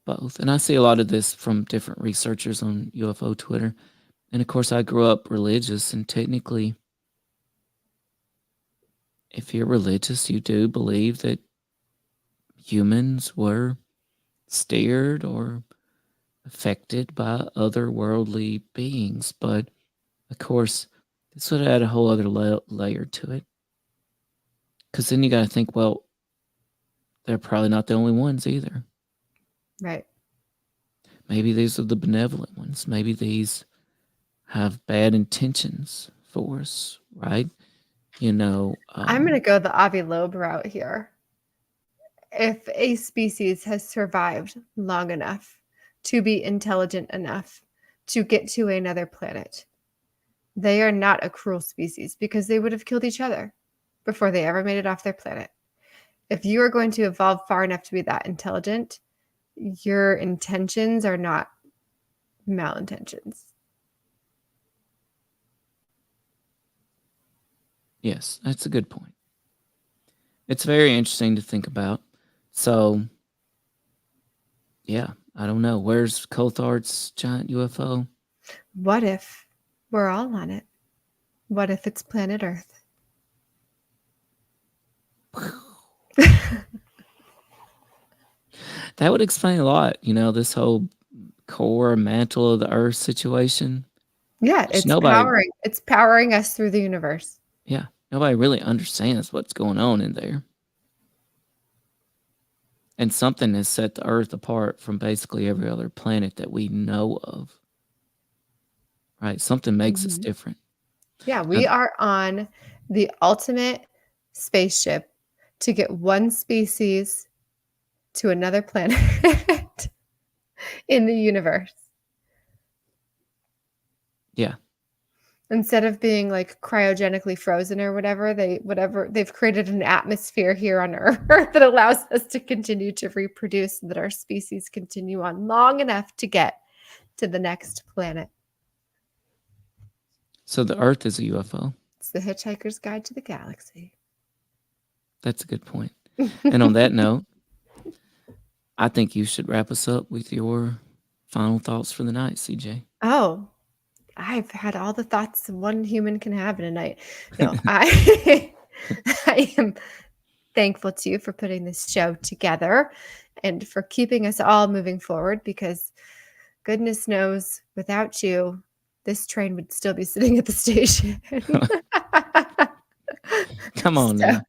Both. And I see a lot of this from different researchers on UFO Twitter. And of course, I grew up religious, and technically, if you're religious, you do believe that humans were steered or affected by otherworldly beings. But of course, this would add a whole other layer to it. Because then you got to think, well, they're probably not the only ones either. Right. Maybe these are the benevolent ones. Maybe these have bad intentions for us, right? I'm going to go the Avi Loeb route here. If a species has survived long enough to be intelligent enough to get to another planet, they are not a cruel species, because they would have killed each other before they ever made it off their planet. If you are going to evolve far enough to be that intelligent, your intentions are not malintentions. Yes, that's a good point. It's very interesting to think about. So, yeah, I don't know. Where's Coulthart's giant UFO? What if we're all on it? What if it's planet Earth? That would explain a lot, this whole core mantle of the Earth situation. Yeah, it's powering us through the universe. Yeah, nobody really understands what's going on in there. And something has set the Earth apart from basically every other planet that we know of. Right? Something makes us different. Yeah, we are on the ultimate spaceship to get one species to another planet in the universe. Yeah. Instead of being like cryogenically frozen or whatever, they've created an atmosphere here on Earth that allows us to continue to reproduce so that our species continue on long enough to get to the next planet. So the Earth is a UFO. It's the Hitchhiker's Guide to the Galaxy. That's a good point. And on that note, I think you should wrap us up with your final thoughts for the night, CJ. Oh, I've had all the thoughts one human can have in a night. No, I am thankful to you for putting this show together and for keeping us all moving forward, because goodness knows without you, this train would still be sitting at the station. Come on now.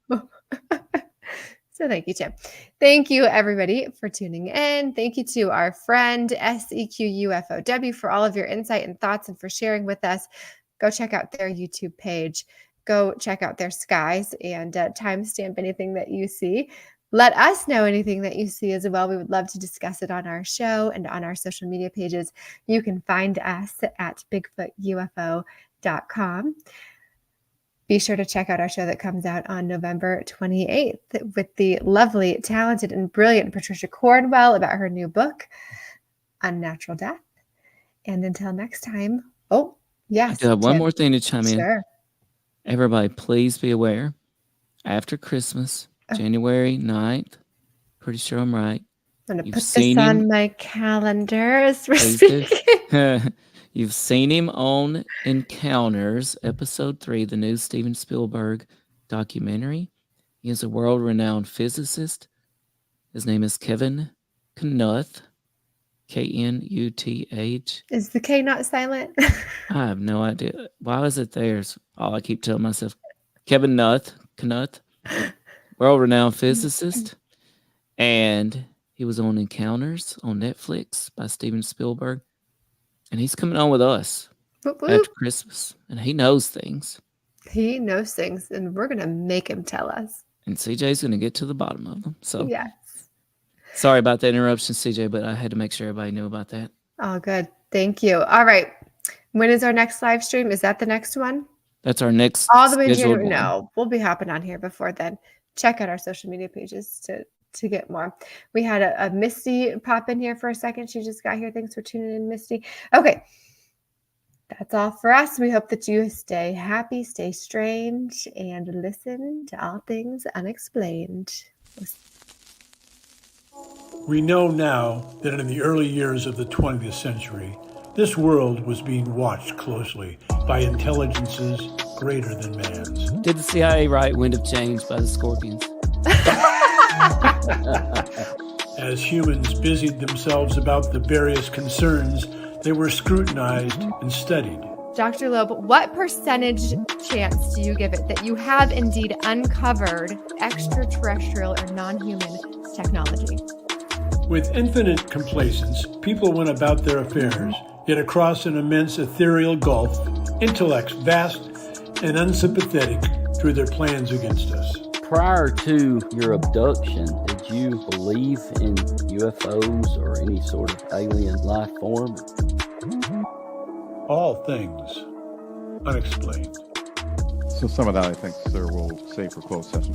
So thank you, Tim. Thank you, everybody, for tuning in. Thank you to our friend SEQUFOW for all of your insight and thoughts and for sharing with us. Go check out their YouTube page. Go check out their skies and timestamp anything that you see. Let us know anything that you see as well. We would love to discuss it on our show and on our social media pages. You can find us at BigfootUFO.com. Be sure to check out our show that comes out on November 28th with the lovely, talented, and brilliant Patricia Cornwell about her new book, Unnatural Death. And until next time, oh, yes. I do have one more thing to chime in. Sure. Everybody, please be aware. After Christmas, January 9th, pretty sure I'm right. I'm going to put this on my calendar as we're Please speaking. You've seen him on Encounters, Episode 3, the new Steven Spielberg documentary. He is a world-renowned physicist. His name is Kevin Knuth, Knuth. Is the K not silent? I have no idea. Why is it there? It's all I keep telling myself. Kevin Knuth, world-renowned physicist. And he was on Encounters on Netflix by Steven Spielberg. And he's coming on with us after Christmas. And he knows things. He knows things, and we're going to make him tell us. And CJ's going to get to the bottom of them. So yes. Sorry about that interruption, CJ, but I had to make sure everybody knew about that. Oh, good. Thank you. All right. When is our next live stream? Is that the next one? That's our next all the way in scheduled January. one. No, we'll be hopping on here before then. Check out our social media pages to get more. We had a Misty pop in here for a second. She just got here. Thanks for tuning in, Misty. Okay. That's all for us. We hope that you stay happy, stay strange, and listen to all things unexplained. We know now that in the early years of the 20th century, this world was being watched closely by intelligences greater than man's. Did the CIA write Wind of Change by the Scorpions? As humans busied themselves about the various concerns, they were scrutinized and studied. Dr. Loeb, what percentage chance do you give it that you have indeed uncovered extraterrestrial or non-human technology? With infinite complacence, people went about their affairs, yet across an immense ethereal gulf, intellects vast and unsympathetic drew their plans against us. Prior to your abduction, did you believe in UFOs or any sort of alien life form? All things unexplained. So some of that, I think, sir, we'll save for closed session.